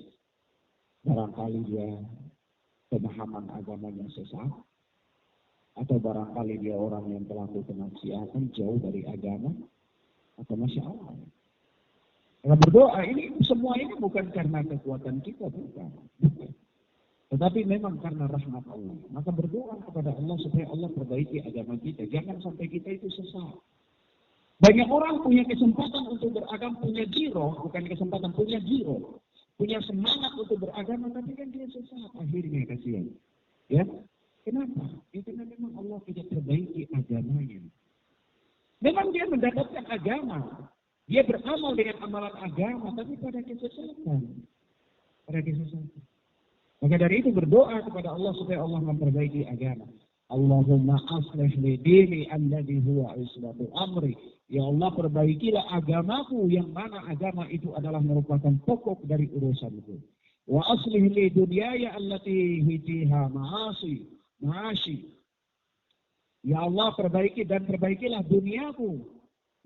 Barangkali dia pemahaman agamanya sesat. Atau barangkali dia orang yang pelaku kemaksiatan jauh dari agama. Atau Masya Allah. Kalau berdoa ini, semua ini bukan karena kekuatan kita, bukan. Tetapi memang karena rahmat Allah. Maka berdoa kepada Allah supaya Allah perbaiki agama kita. Jangan sampai kita itu sesat. Banyak orang punya kesempatan untuk beragama, punya giro, bukan kesempatan, punya giro. Punya semangat untuk beragama, tapi kan dia sesat. Akhirnya kasihan. Ya, kenapa? Itu memang Allah tidak perbaiki agamanya. Memang dia mendapatkan agama. Dia beramal dengan amalan agama, tapi pada kesesatan. Maka dari itu berdoa kepada Allah supaya Allah memperbaiki agama. Allahumma aslih li dini alladhi huwa ismatul amri. Ya Allah, perbaikilah agamaku yang mana agama itu adalah merupakan pokok dari urusanku. Wa aslih li dunyaya allati fiha ma'ashi. Ya Allah, perbaikilah duniaku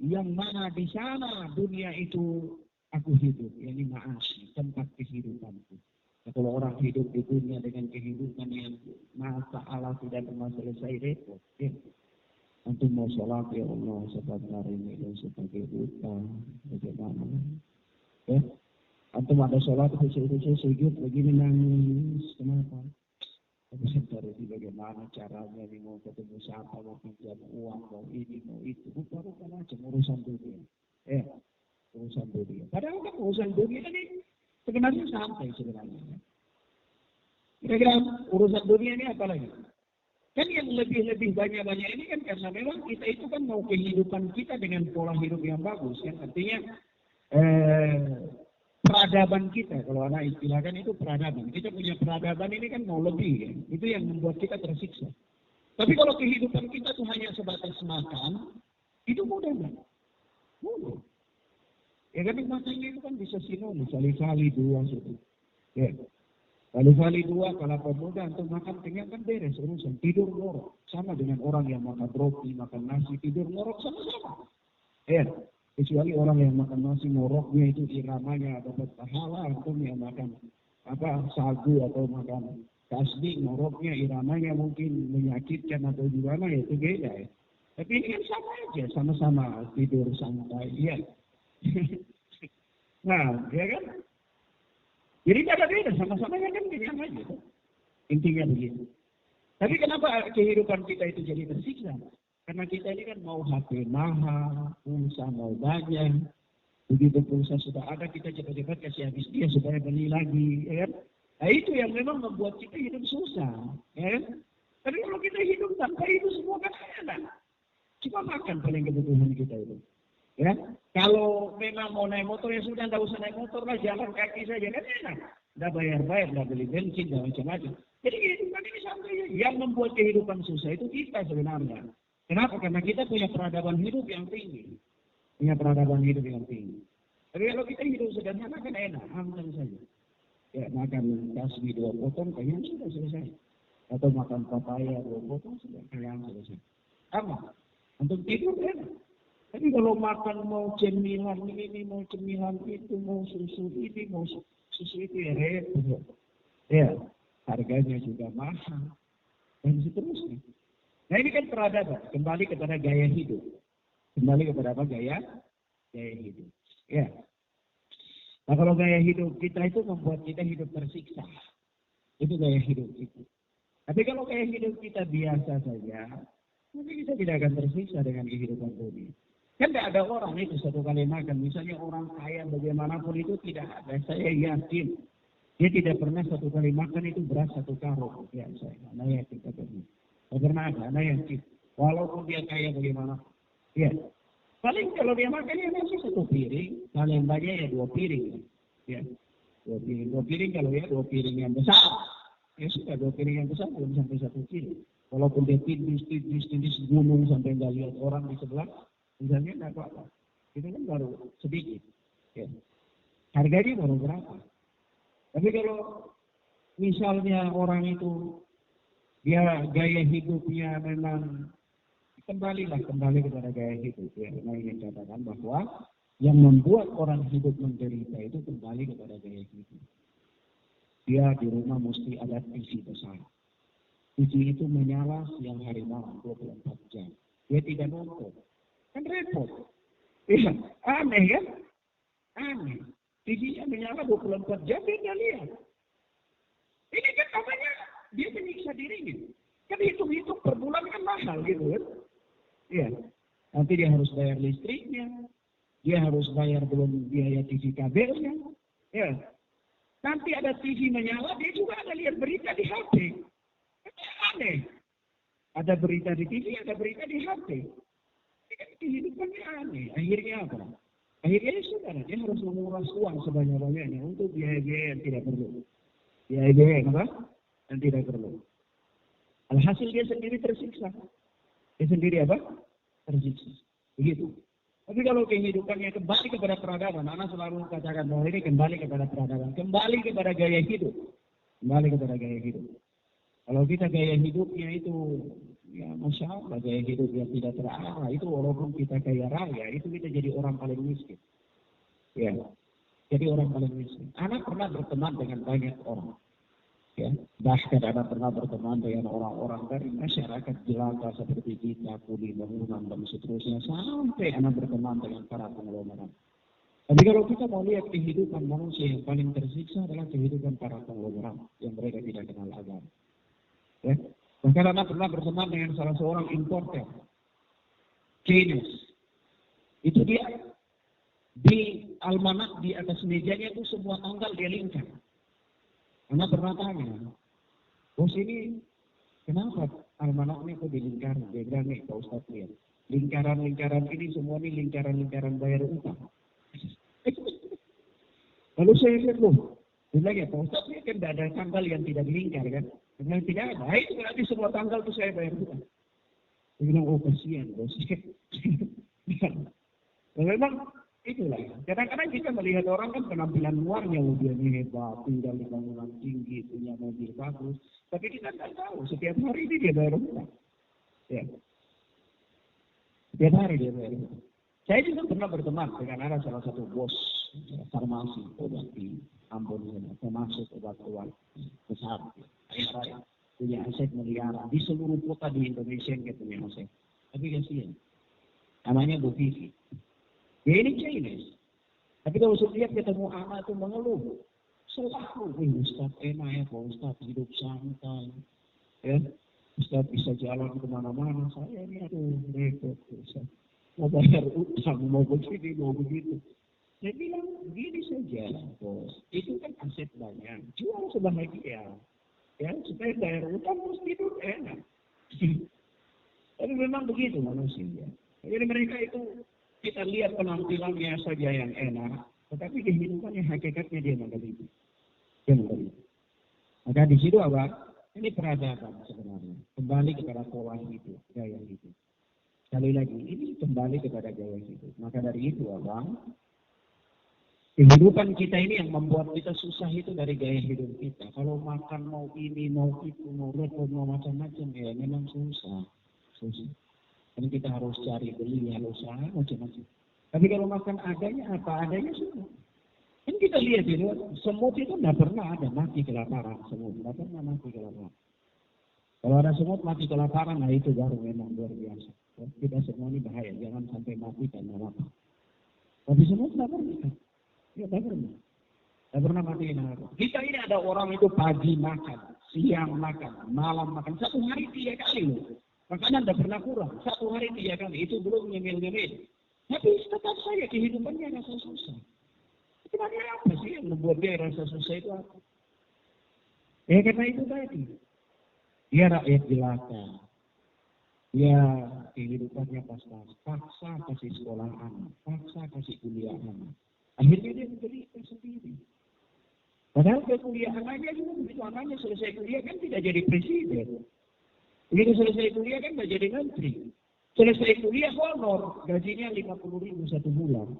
yang mana di sana dunia itu aku hidup, yakni ma'ashi, tempat kehidupanku. Kalau orang hidup di dunia dengan kehidupan yang masalah tidak pernah selesai repot. Ya. Antum mau sholat ya Allah sebentar ini dan sebagai utang bagaimana? Ya. Antum ada sholat khusus sujud begini nangis kenapa? Sebentar ini bagaimana caranya ini mau ketemu siapa mau pinjam uang mau ini mau itu bukan aja urusan dunia. Urusan dunia. Padahal kan urusan dunia ini sebenarnya santai sebenarnya. Kira-kira urusan dunia ini apa lagi? Kan yang lebih banyak ini kan karena memang kita itu kan mau kehidupan kita dengan pola hidup yang bagus. Kan artinya peradaban kita, kalau anak istilahkan itu peradaban. Kita punya peradaban ini kan mau lebih ya. Itu yang membuat kita tersiksa. Tapi kalau kehidupan kita tuh hanya sebatas makan, itu mudah banget. Mudah. Ya kan makannya itu kan bisa sinonim, kali-kali dua sudah. Ya. Kali-kali dua, kalau pemuda untuk makan kenyang kan beres urusan. Tidur ngorok. Sama dengan orang yang makan roti, makan nasi, tidur ngorok sama-sama. Ya. Kecuali orang yang makan nasi ngoroknya itu iramanya dapat pahala, atau yang makan sagu atau makan kasbi ngoroknya iramanya mungkin menyakitkan atau gimana ya itu beda ya. Tapi ini kan sama aja, sama-sama tidur santai. Ya. Nah, ya kan? Jadi tidak beda, sama-sama kan kenyang aja. Intinya begitu. Tapi kenapa kehidupan kita itu jadi tersiksa? Karena kita ini kan mau HP mahal, pulsa mau banyak. Begitu pulsa sudah ada, kita cepat-cepat kasih habis dia supaya beli lagi. Ya kan? Nah itu yang memang membuat kita hidup susah. Ya kan? Tapi kalau kita hidup tanpa itu semua kan enak. Cuma makan paling kebutuhan kita itu. Ya, kalau memang mau naik motor ya sudah, nggak usah naik motor lah, jalan kaki saja kan enak. Nggak bayar-bayar, nggak beli bensin, nggak macam-macam. Jadi kehidupan ini santai. Yang membuat kehidupan susah itu kita sebenarnya. Kenapa? Karena kita punya peradaban hidup yang tinggi. Punya peradaban hidup yang tinggi. Tapi kalau kita hidup sederhana kan enak, aman saja. Ya, makan kasih 2 potong, kayaknya sudah selesai. Atau makan papaya 2 potong, sudah kayaknya selesai. Aman. Untuk tidur enak. Tapi kalau makan mau cemilan ini, mau cemilan itu, mau susu ini, mau susu itu ya repot. Ya, harganya juga mahal. Dan seterusnya. Nah ini kan peradaban, kembali kepada gaya hidup. Kembali kepada apa? Gaya hidup. Ya. Nah kalau gaya hidup kita itu membuat kita hidup tersiksa. Itu gaya hidup itu. Tapi kalau gaya hidup kita biasa saja, mungkin kita tidak akan tersiksa dengan kehidupan dunia. Kan tidak ada orang itu satu kali makan. Misalnya orang kaya bagaimanapun itu tidak ada. Saya yakin. Dia tidak pernah satu kali makan itu beras 1 karung. Ya saya yakin. Tidak pernah ada. Anda yakin. Walaupun dia kaya bagaimana. Ya. Paling kalau dia makan ya masih 1 piring. Paling banyak ya 2 piring. Ya. 2 piring. 2 piring kalau ya 2 piring yang besar. Ya sudah 2 piring yang besar belum sampai 1 piring. Walaupun dia tindis gunung sampai nggak lihat orang di sebelah. Misalnya nggak apa-apa, itu kan baru sedikit. Ya. Harganya baru berapa? Tapi kalau misalnya orang itu dia gaya hidupnya memang kembali kepada gaya hidup. Ya, saya ingin katakan bahwa yang membuat orang hidup menderita itu kembali kepada gaya hidup. Dia di rumah mesti ada TV besar. TV itu menyala siang hari malam 24 jam. Dia tidak nonton. Kan repot. Iya, aneh kan? Aneh. TV-nya menyala 24 jam, dia nggak lihat. Ini kan namanya dia menyiksa dirinya. Kan hitung-hitung per bulan kan mahal gitu kan? Iya. Nanti dia harus bayar listriknya. Dia harus bayar belum biaya TV kabelnya. Ya. Nanti ada TV menyala, dia juga ada lihat berita di HP. Aneh. Ada berita di TV, ada berita di HP. Kehidupannya aneh. Akhirnya apa? Akhirnya ya sudah, dia harus menguras uang sebanyak-banyaknya untuk biaya-biaya yang tidak perlu. Biaya-biaya apa? Yang tidak perlu. Alhasil dia sendiri tersiksa. Dia sendiri apa? Tersiksa. Begitu. Tapi kalau kehidupannya kembali kepada peradaban, anak selalu katakan bahwa ini kembali kepada peradaban, kembali kepada gaya hidup. Kembali kepada gaya hidup. Kalau kita gaya hidupnya itu, ya Masya Allah, gaya hidup yang tidak terarah, itu walaupun kita kaya raya, itu kita jadi orang paling miskin. Ya, jadi orang paling miskin. Anak pernah berteman dengan banyak orang. Ya, bahkan anak pernah berteman dengan orang-orang dari masyarakat jelata seperti kita, kuli bangunan, dan seterusnya, sampai anak berteman dengan para konglomerat. Tapi kalau kita mau lihat kehidupan manusia yang paling tersiksa adalah kehidupan para konglomerat yang mereka tidak kenal agama. Ya. Bahkan anak pernah berteman dengan salah seorang importer, Chinese. Itu dia di almanak di atas mejanya itu semua tanggal dia lingkar. Anak pernah tanya, bos ini kenapa almanaknya kok dilingkar? Dia bilang nih Pak Ustadz lihat, lingkaran-lingkaran ini semua nih lingkaran-lingkaran bayar utang. Lalu saya lihat loh, bilang ya Pak Ustadz ini kan tidak ada tanggal yang tidak dilingkar kan? Memang tidak ada. Itu berarti semua tanggal itu saya bayar hutang. Dia bilang, oh kasihan bos. Memang itulah. Kadang-kadang kita melihat orang kan penampilan luarnya, dia hebat, tinggal di bangunan tinggi, punya mobil bagus. Tapi kita tidak tahu, setiap hari ini dia bayar hutang. Ya. Setiap hari dia bayar hutang. Saya juga pernah berteman dengan ada salah satu bos farmasi obat di Ambon, termasuk obat-obat besar. Punya aset miliaran di seluruh kota di Indonesia yang punya aset. Tapi kasihan, namanya Bu Vivi. Dia ini Chinese. Tapi kalau setiap ketemu anak itu mengeluh, selalu Ustaz enak ya Pak Ustaz, hidup santai. Ya. Ustaz bisa jalan kemana-mana, saya ini aduh repot, Ustaz. Mau bayar utang, mau begini, mau begitu. Saya bilang, begini saja, bos. Itu kan aset banyak. Jual sebahagia. Ya, supaya bayar utang terus tidur enak. Tapi memang begitu manusia. Jadi mereka itu, kita lihat penampilannya saja yang enak. Tetapi kehidupannya, hakikatnya dia menderita. Dia menderita. Maka di situ apa? Ini peradaban sebenarnya. Kembali kepada pola hidup, gaya hidup. Sekali lagi, ini kembali kepada gaya hidup. Maka dari itu, Abang, kehidupan kita ini yang membuat kita susah itu dari gaya hidup kita. Kalau makan mau ini, mau itu, mau repot, mau macam-macam, ya memang susah. Susah. Karena kita harus cari beli, harus usaha, macam-macam. Tapi kalau makan adanya, apa adanya sudah. Kan kita lihat itu, semut itu tidak pernah ada mati kelaparan. Semut tidak pernah mati kelaparan. Kalau ada semut mati kelaparan, nah itu baru memang luar biasa. Kita semua ini bahaya, jangan sampai mati karena lapar. Tapi semut tidak pernah. Ya, tidak pernah. Tidak pernah mati karena lapar. Kita ini ada orang itu pagi makan, siang makan, malam makan. 1 hari 3 kali loh. Makanan tidak pernah kurang. 1 hari 3 kali. Itu belum nyemil-nyemil. Tapi tetap saja kehidupannya rasa susah. Sebenarnya apa sih yang membuat dia rasa susah itu apa? Ya karena itu tadi. Dia rakyat jelata. Dia kehidupannya pas-pas. Paksa kasih sekolah anak. Paksa kasih kuliah anak. Akhirnya dia menderita sendiri. Padahal kekuliahan aja juga begitu anaknya selesai kuliah kan tidak jadi presiden. Begitu selesai kuliah kan tidak jadi menteri. Selesai kuliah honor. Gajinya 50.000 1 bulan.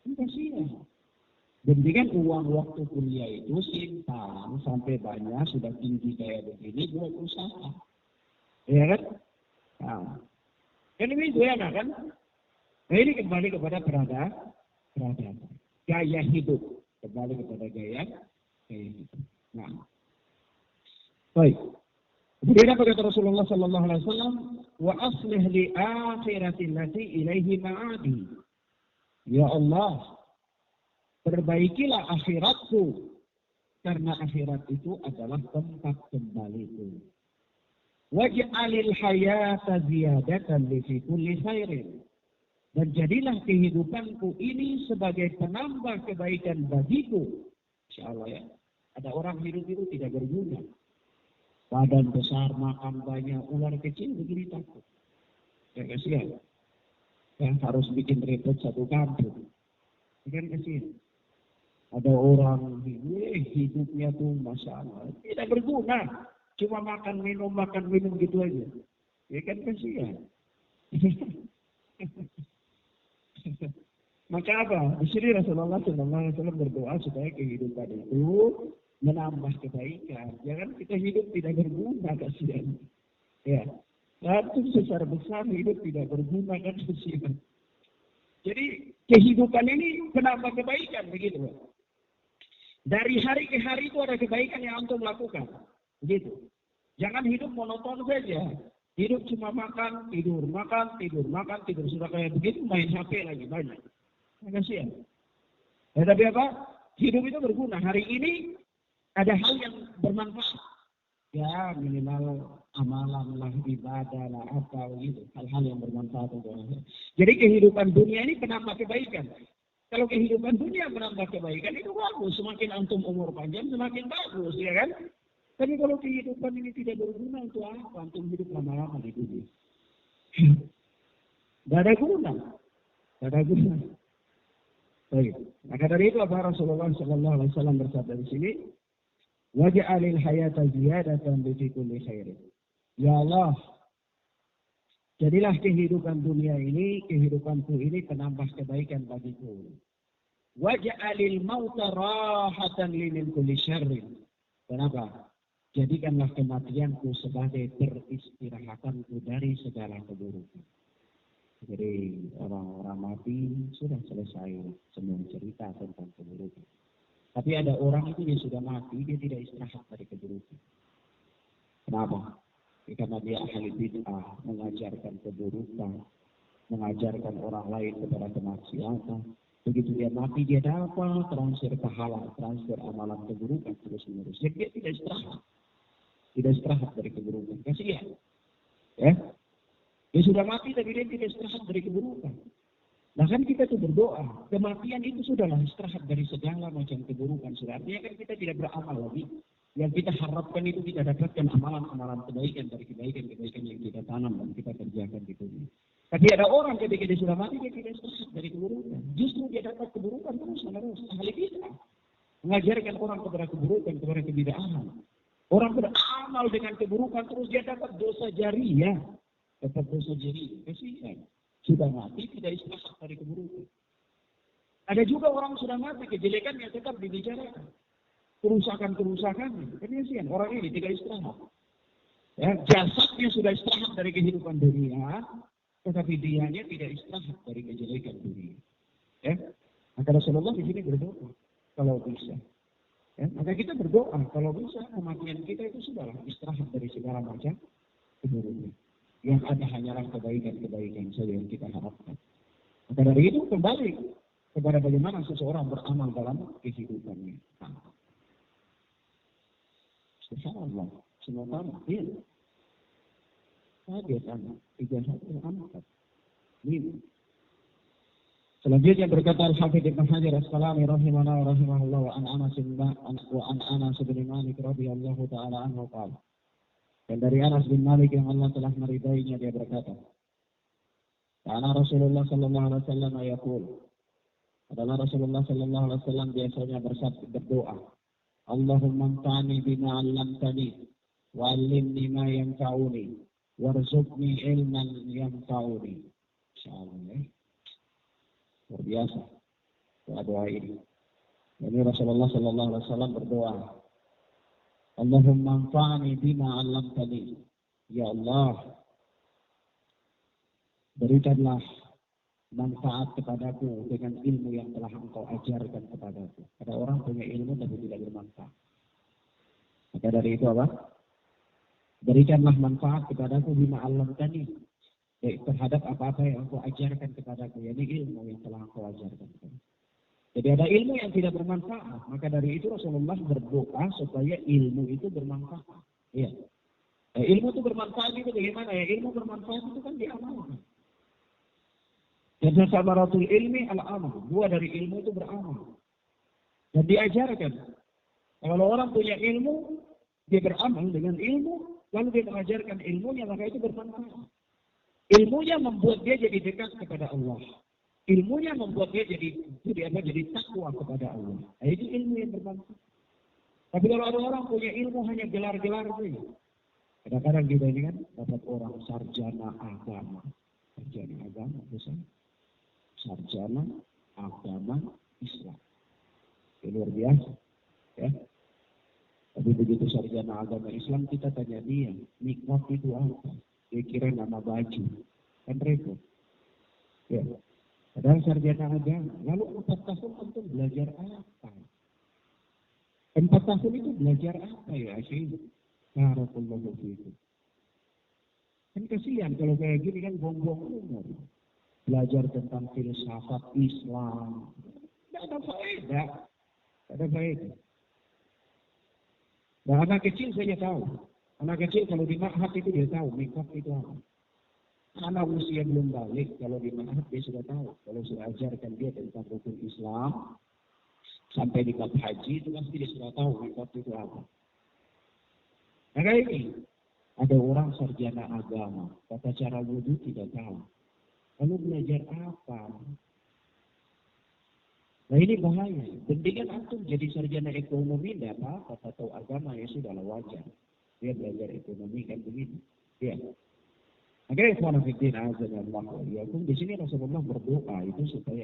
Ini kasihan. Dengan uang waktu kuliah itu simpan sampai banyak, sudah tinggi kayak begini, buat usaha. Ya kan? Nah, kan ini enak kan? Nah ini kembali kepada peradaban. Gaya hidup. Kembali kepada gaya hidup. Nah, baik. Kemudian apa kata Rasulullah sallallahu alaihi wasallam? Wa aslih li akhirati allati ilaihi ma'adi. Ya Allah, perbaikilah akhiratku, karena akhirat itu adalah tempat kembaliku. Waj'alil hayata ziyadatan li fi kulli khairin. Dan jadilah kehidupanku ini sebagai penambah kebaikan bagiku. Insyaallah ya. Ada orang hidup itu tidak berguna. Badan besar, makan banyak, ular kecil begini takut. Ya kasihan. Ya, harus bikin repot satu kampung. Kan kasihan. Ada orang hidupnya tuh masalah, tidak berguna, cuma makan minum gitu aja. Ya kan kasihan. Maka apa? Di sini Rasulullah SAW berdoa supaya kehidupan itu menambah kebaikan. Jangan kita hidup tidak berguna, kasihan. Ya, satu besar hidup tidak berguna kan kasihan. Jadi kehidupan ini menambah kebaikan begitu. Dari hari ke hari itu ada kebaikan yang antum lakukan. Begitu. Jangan hidup monoton saja. Hidup cuma makan, tidur, makan, tidur, makan, tidur. Sudah kayak begitu main HP lagi banyak. Kasihan. Ya, tapi apa? Hidup itu berguna. Hari ini ada hal yang bermanfaat. Ya minimal amalan lah, ibadah lah, apa gitu. Hal-hal yang bermanfaat untuk orang. Jadi kehidupan dunia ini penambah kebaikan. Kalau kehidupan dunia menambah kebaikan itu bagus. Semakin antum umur panjang semakin bagus, ya kan? Tapi kalau kehidupan ini tidak berguna untuk apa? Antum hidup lama-lama di dunia. Tidak ada guna. Tidak ada guna. Baik. Maka dari itu apa Rasulullah SAW bersabda di sini, waj'alil hayata ziyadatan li kulli khairin. Ya Allah, jadilah kehidupan dunia ini, kehidupanku ini penambah kebaikan bagiku. Waj'alil mauta rahatan li min kulli syarrin. Kenapa? Jadikanlah kematianku sebagai peristirahatanku dari segala keburukan. Jadi orang-orang mati sudah selesai semua cerita tentang keburukan. Tapi ada orang itu yang sudah mati, dia tidak istirahat dari keburukan. Kenapa? Karena dia ahli bid'ah, mengajarkan keburukan, mengajarkan orang lain kepada kemaksiatan. Begitu dia mati, dia dapat transfer pahala, transfer amalan keburukan terus-menerus. Jadi dia tidak istirahat. Tidak istirahat dari keburukan. Kasihan. Ya, dia sudah mati tapi dia tidak istirahat dari keburukan. Bahkan kita itu berdoa, kematian itu sudahlah istirahat dari segala macam keburukan. Artinya kan kita tidak beramal lagi. Yang kita harapkan itu kita dapatkan amalan-amalan kebaikan dari kebaikan-kebaikan yang kita tanam dan kita kerjakan di dunia. Tapi ada orang ketika dia sudah mati dia tidak istirahat dari keburukan. Justru dia dapat keburukan terus-menerus. Ahli bid'ah mengajarkan orang kepada keburukan, kepada kebid'ahan. Orang beramal dengan keburukan terus dia dapat dosa jariyah. Dapat dosa jariyah. Kasihan. Sudah mati tidak istirahat dari keburukan. Ada juga orang sudah mati kejelekan yang tetap dibicarakan. Kerusakan-kerusakan. Kasihan orang ini tidak istirahat. Ya, jasadnya sudah istirahat dari kehidupan dunia, tetapi dianya tidak istirahat dari kejelekan dunia. Ya, maka Rasulullah di sini berdoa kalau bisa. Ya, maka kita berdoa kalau bisa kematian kita itu sudahlah istirahat dari segala macam keburukan. Yang ada hanyalah kebaikan-kebaikan saja yang kita harapkan. Maka dari itu kembali kepada bagaimana seseorang beramal dalam kehidupannya. Subhanallah, semua tanah, iya. Kaget anak, 3 hari angkat. Ini. Selanjutnya berkata Al-Hafidh Ibn Hajar As-Qalani rahimahullah wa rahimahullah wa an Anas bin Malik radhiyallahu ta'ala anhu qala. Dan dari Anas bin Malik yang Allah telah meridainya dia berkata, karena Rasulullah sallallahu alaihi wasallam yaqul, adalah Rasulullah sallallahu alaihi wasallam biasanya berdoa, Allahumma anfa'ni bima 'allamtani wa 'allimni ma yanfa'uni warzuqni ilman yanfa'uni. Insyaallah. Luar biasa doa ini. Ini Rasulullah sallallahu alaihi wasallam berdoa, Allahumma anfa'ni bima 'allamtani. Ya Allah, berikanlah manfaat kepadaku dengan ilmu yang telah Engkau ajarkan kepadaku. Ada orang punya ilmu tapi tidak bermanfaat. Maka dari itu apa? Berikanlah manfaat kepadaku bima 'allamtani. Terhadap apa-apa yang Engkau ajarkan kepadaku, yakni ilmu yang telah Engkau ajarkan kepadaku. Jadi ada ilmu yang tidak bermanfaat. Maka dari itu Rasulullah berdoa supaya ilmu itu bermanfaat. Iya. Ilmu itu bermanfaat itu bagaimana ya? Ilmu bermanfaat itu kan diamalkan. Dan samaratul ilmi al-amal. Buah dari ilmu itu beramal. Dan diajarkan. Kalau orang punya ilmu, dia beramal dengan ilmu, lalu dia mengajarkan ilmunya, maka itu bermanfaat. Ilmunya membuat dia jadi dekat kepada Allah. Ilmunya membuat dia jadi takwa kepada Allah. Nah, itu ilmu yang bermanfaat. Tapi kalau ada orang punya ilmu hanya gelar-gelar saja. Kadang-kadang kita ini kan dapat orang sarjana agama. Sarjana agama, besar. Sarjana agama Islam. Itu luar biasa. Ya. Tapi begitu sarjana agama Islam kita tanya dia, nikmat itu apa? Dia kira nama baju. Kan repot. Ya. Padahal sarjana agama. Lalu 4 tahun untuk belajar apa? 4 tahun itu belajar apa ya? Barakallahu fiikum. Kan kasihan kalau kayak gini kan buang-buang umur. Belajar tentang filsafat Islam. Tidak ada faedah. Tidak ada faedah. Nah, anak kecil saya tahu. Anak kecil kalau di ma'had itu dia tahu. Mikot itu apa. Anak usia belum balik, kalau di ma'had dia sudah tahu. Kalau sudah ajarkan dia tentang rukun Islam, sampai di bab haji itu pasti dia sudah tahu mikot itu apa. Nah kayak ini, ada orang sarjana agama, tata cara wudhu tidak tahu. Lalu belajar apa? Nah ini bahaya. Pendidikan antum jadi sarjana ekonomi, tidak apa-apa, tahu agama ya sudahlah wajar. Dia belajar ekonomi kan begitu. Ya. Maka ikhwan fillah azza wa jalla, di sini Rasulullah berdoa itu supaya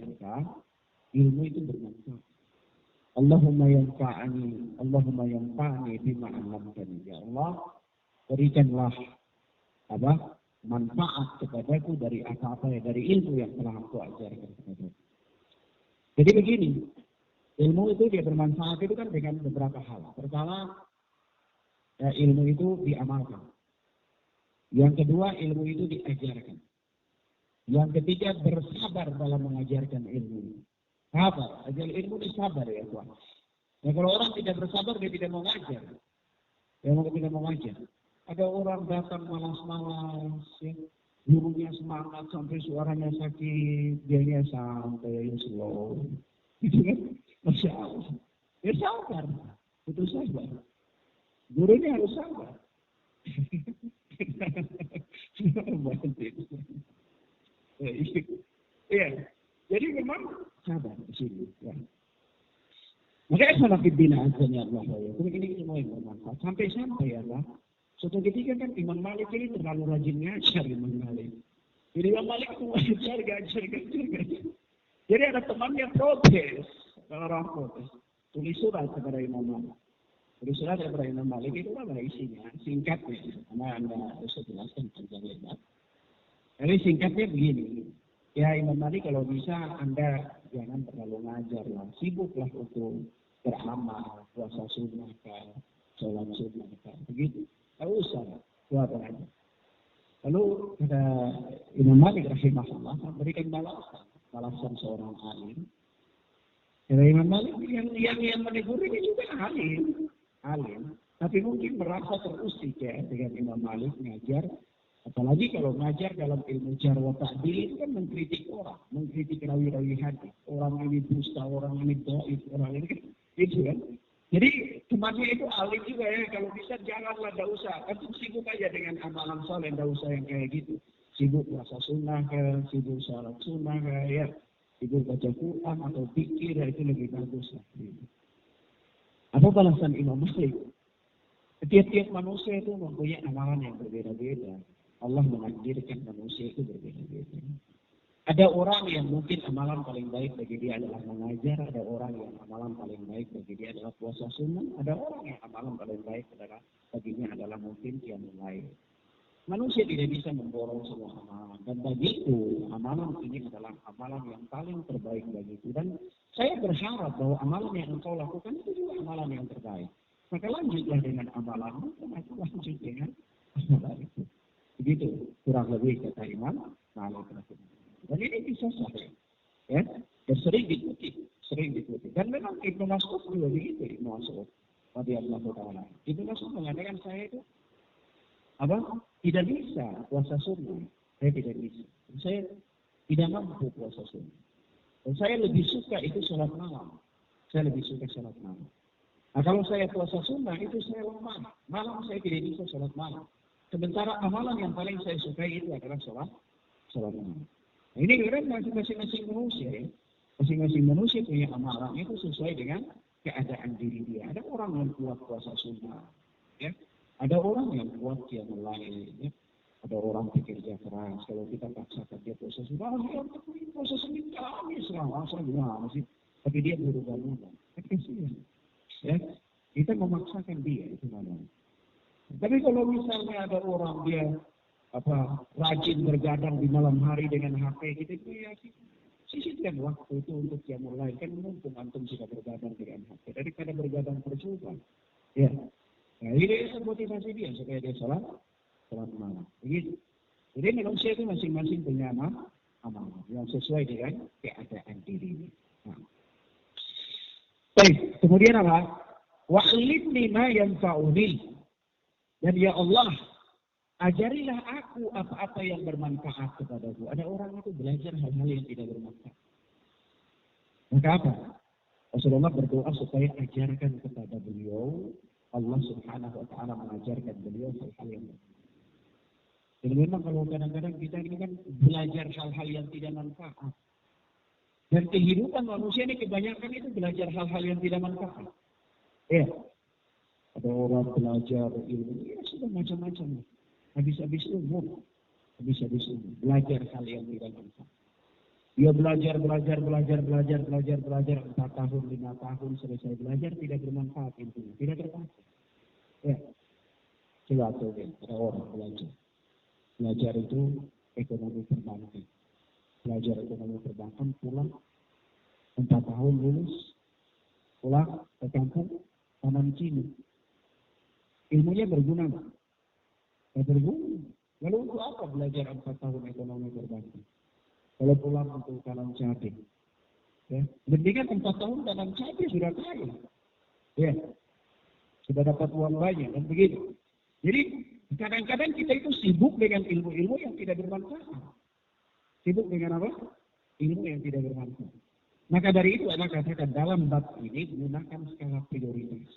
ilmu itu bermanfaat. Allahumma yanfa'ni bima 'allamtani. Ya Allah, berikanlah manfaat kepadaku dari apa-apa ya, dari ilmu yang telah Engkau ajarkan kepadaku. Jadi begini, ilmu itu dia bermanfaat itu kan dengan beberapa hal. Pertama, ilmu itu diamalkan. Yang kedua, ilmu itu diajarkan. Yang ketiga, bersabar dalam mengajarkan ilmu. Sabar, ajar ilmu ini sabar ya Tuhan. Ya kalau orang tidak bersabar, dia tidak mau ngajar. Dia tidak mau ngajar. Ada orang datang malas-malas, ya. Gurunya semangat sampai suaranya sakit, dianya santai, slow. Gitu kan? Masya Allah. Ya sabar, itu sabar. Gurunya harus sabar. Iya, jadi memang sabar di sini. Ya. Makanya salah bina azanya Allah. Ini semua yang bermanfaat. Sampai-sampai ya Allah. Suatu ketika kan Imam Malik ini terlalu rajin ngajar Imam Malik. Jadi Imam Malik itu ngajar. Jadi ada temannya protes. Orang protes. Tulis surat kepada Imam Malik. Tulis surat kepada Imam Malik itu apa isinya? Singkatnya. Karena Anda harus jelaskan panjang lebar. Jadi singkatnya begini. Ya Imam Malik kalau bisa Anda jangan terlalu ngajar lah. Sibuklah untuk beramal, puasa sunnah, sholat sunnah, begitu. Tak usah, buat aja. Lalu kata Imam Malik rahimahullah memberikan balasan seorang alim. Kata Imam Malik yang menegur ini juga alim. Tapi mungkin merasa terusik ya dengan Imam Malik ngajar. Apalagi kalau ngajar dalam ilmu jar wa ta'dil itu kan mengkritik orang, mengkritik rawi-rawi hadis. Orang ini dusta, orang ini dhaif, orang ini kan gitu kan. Jadi temannya itu alim juga ya, kalau bisa janganlah, tidak usah. Kan sibuk aja dengan amalan soleh, tidak usah yang kayak gitu. Sibuk puasa sunnah, sibuk sholat sunnah, ya. Sibuk baca Quran atau pikir, ya, itu lebih bagus. Apa balasan Imam Malik? Setiap manusia itu mempunyai amalan yang berbeda-beda. Allah menakdirkan manusia itu berbeda-beda. Ada orang yang mungkin amalan paling baik bagi dia adalah mengajar, ada orang yang amalan paling baik bagi dia adalah puasa sunnah, ada orang yang amalan paling baik baginya adalah mungkin qiyamul lail. Manusia tidak bisa memborong semua amalan, dan bagiku amalan ini adalah amalan yang paling terbaik bagiku. Dan saya berharap bahwa amalan yang engkau lakukan itu juga amalan yang terbaik. Maka lanjutlah dengan amalanmu, dan aku lanjut dengan amalan itu. Begitu kurang lebih kata Imam Malik. Dan ini bisa saja, ya, dan sering dikutip. Dan memang Ibnu Mas'ud juga begitu, Ibnu Mas'ud radhiyallahu taala. Ibnu Mas'ud mengatakan saya itu tidak bisa puasa sunnah, saya tidak bisa. Saya tidak mampu puasa sunnah. Dan saya lebih suka itu sholat malam. Nah, kalau saya puasa sunnah itu saya lemah. Malam saya tidak bisa sholat malam. Sementara amalan yang paling saya sukai itu adalah sholat malam. Nah, ini kan masing-masing manusia ya. Masing-masing manusia punya amalan itu sesuai dengan keadaan diri dia. Ada orang yang kuat puasa sunnah, ya. Ada orang yang kuat qiyamul lail, ya. Ada orang bekerja keras. Kalau kita paksakan dia puasa sunnah, dia puasa sunnah kami selama gimana sih? Tapi dia berubah-ubah. Kasihan. Ya, kita memaksakan dia itu namanya. Tapi kalau misalnya ada orang dia rajin bergadang di malam hari dengan HP, kita ya sisihkan waktu itu untuk qiyamul lail. Kan mumpung antum sudah bergadang dengan HP daripada bergadang percuma. Ya. Nah, ini motivasi dia supaya dia sholat malam. Begitu. Jadi manusia itu masing-masing punya amal yang sesuai dengan keadaan dirinya. Nah. Baik, kemudian apa? Wa'allimni ma yanfa'uni. Dan ya Allah, ajarilah aku apa-apa yang bermanfaat kepadaku. Ada orang itu belajar hal-hal yang tidak bermanfaat. Maka apa? Rasulullah berdoa supaya ajarkan kepada beliau, Allah Subhanahu wa taala mengajarkan beliau hal-hal yang bermanfaat. Dan memang kalau kadang-kadang kita ini kan belajar hal-hal yang tidak manfaat. Dan kehidupan manusia ini kebanyakan itu belajar hal-hal yang tidak manfaat. Ya. Ada orang belajar ilmu, ya sudah macam-macam. Habis-habis umur. Belajar hal yang tidak manfaat. Dia belajar 4 tahun, 5 tahun, selesai belajar tidak bermanfaat intinya. Tidak terpakai. Ya. Coba ada orang belajar. Belajar itu ekonomi perbankan. Belajar ekonomi perbankan, pulang 4 tahun lulus, pulang ke kampung, tanam cini. Ilmunya berguna nggak? Ya berguna. Lalu untuk apa belajar 4 tahun ekonomi perbankan? Kalau pulang untuk tanam cabai, ya, mendingan 4 tahun tanam cabai sudah kaya, ya, sudah dapat uang banyak dan begitu. Jadi kadang-kadang kita itu sibuk dengan ilmu-ilmu yang tidak bermanfaat. Sibuk dengan apa? Ilmu yang tidak bermanfaat. Maka dari itu anak katakan dalam bab ini gunakan skala prioritas.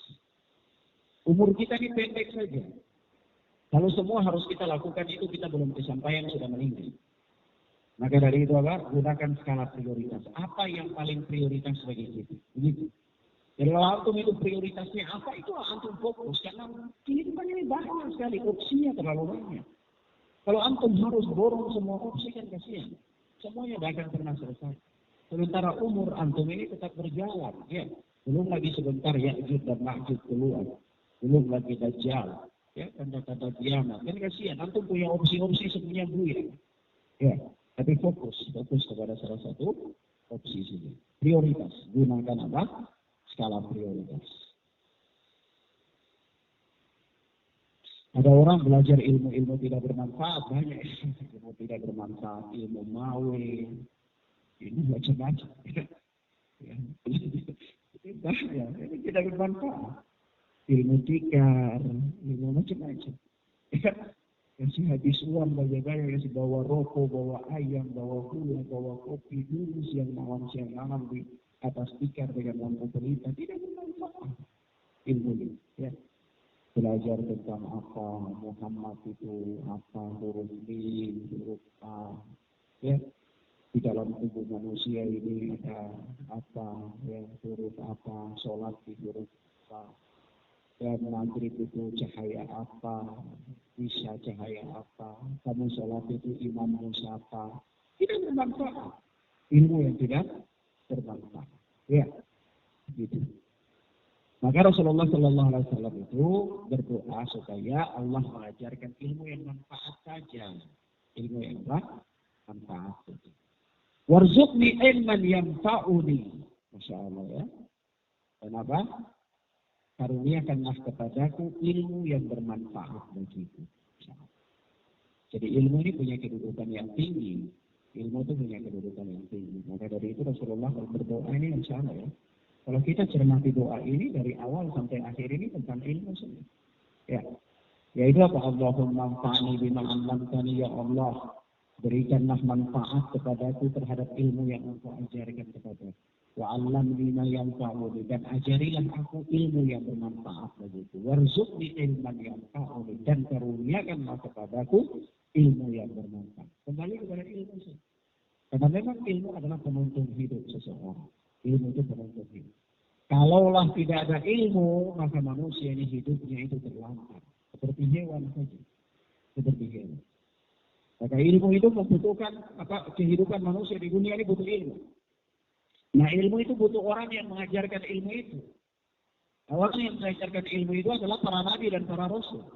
Umur kita ini pendek saja. Kalau semua harus kita lakukan itu kita belum kesampaian sudah meninggal. Maka dari itu apa? Gunakan skala prioritas. Apa yang paling prioritas bagi kita? Begitu. Jadi kalau antum itu prioritasnya apa itu antum fokus karena kehidupan ini banyak sekali opsinya terlalu banyak. Kalau antum harus borong semua opsi kan kasihan. Semuanya tidak akan pernah selesai. Sementara umur antum ini tetap berjalan, ya. Belum lagi sebentar Ya'juj dan Ma'juj keluar. Belum lagi Dajjal, ya, tanda-tanda kiamat. Kan kasihan, antum punya opsi-opsi semuanya buyar. Ya, tapi fokus kepada salah satu opsi saja. Prioritas, gunakan apa? Skala prioritas. Ada orang belajar ilmu-ilmu tidak bermanfaat, banyak ilmu tidak bermanfaat, ilmu mawe, ini macam-macam. Ya. Ini tidak bermanfaat. Ilmu tikar, ilmu macam-macam. Kasih habis uang banyak-banyak, kasih bawa rokok, bawa ayam, bawa gula, bawa kopi dulu siang malam di atas tikar dengan lampu pelita. Tidak bermanfaat ilmu ini. Ya. Belajar tentang apa Muhammad itu, apa huruf B, huruf A. Ya. Di dalam tubuh manusia ini ada apa, ya, huruf apa, sholat di huruf apa, dan maghrib itu cahaya apa, isya cahaya apa, kamu sholat itu imammu siapa. Tidak bermanfaat. Ilmu yang tidak bermanfaat. Ya, gitu. Maka Rasulullah Shallallahu Alaihi Wasallam itu berdoa supaya Allah mengajarkan ilmu yang manfaat saja, ilmu yang manfaat saja. Warzuqni ilman yanfa'uni. Masya Allah ya. Kenapa? Karuniakanlah kepadaku ilmu yang bermanfaat bagiku. Jadi ilmu ini punya kedudukan yang tinggi. Ilmu itu punya kedudukan yang tinggi. Maka dari itu Rasulullah berdoa ini insya Allah ya. Kalau kita cermati doa ini dari awal sampai akhir ini tentang ilmu saja. Ya. Yaitu apa? Allahumma anfa'ni bima 'allamtani ya Allah. Berikanlah manfaat kepadaku terhadap ilmu yang engkau ajarkan kepadaku. Wa 'allamni ma yanfa'uni, dan ajarilah aku ilmu yang bermanfaat bagiku. Warzuqni ilman yanfa'uni, dan karuniakanlah kepadaku ilmu yang bermanfaat. Kembali kepada ilmu saja. Karena memang ilmu adalah penuntun hidup seseorang. Ilmu itu penuntun hidup. Kalaulah tidak ada ilmu, maka manusia ini hidupnya itu terlantar. Seperti hewan saja. Seperti hewan. Maka ilmu itu membutuhkan kehidupan manusia di dunia ini butuh ilmu. Nah ilmu itu butuh orang yang mengajarkan ilmu itu. Orang yang mengajarkan ilmu itu adalah para nabi dan para rasul.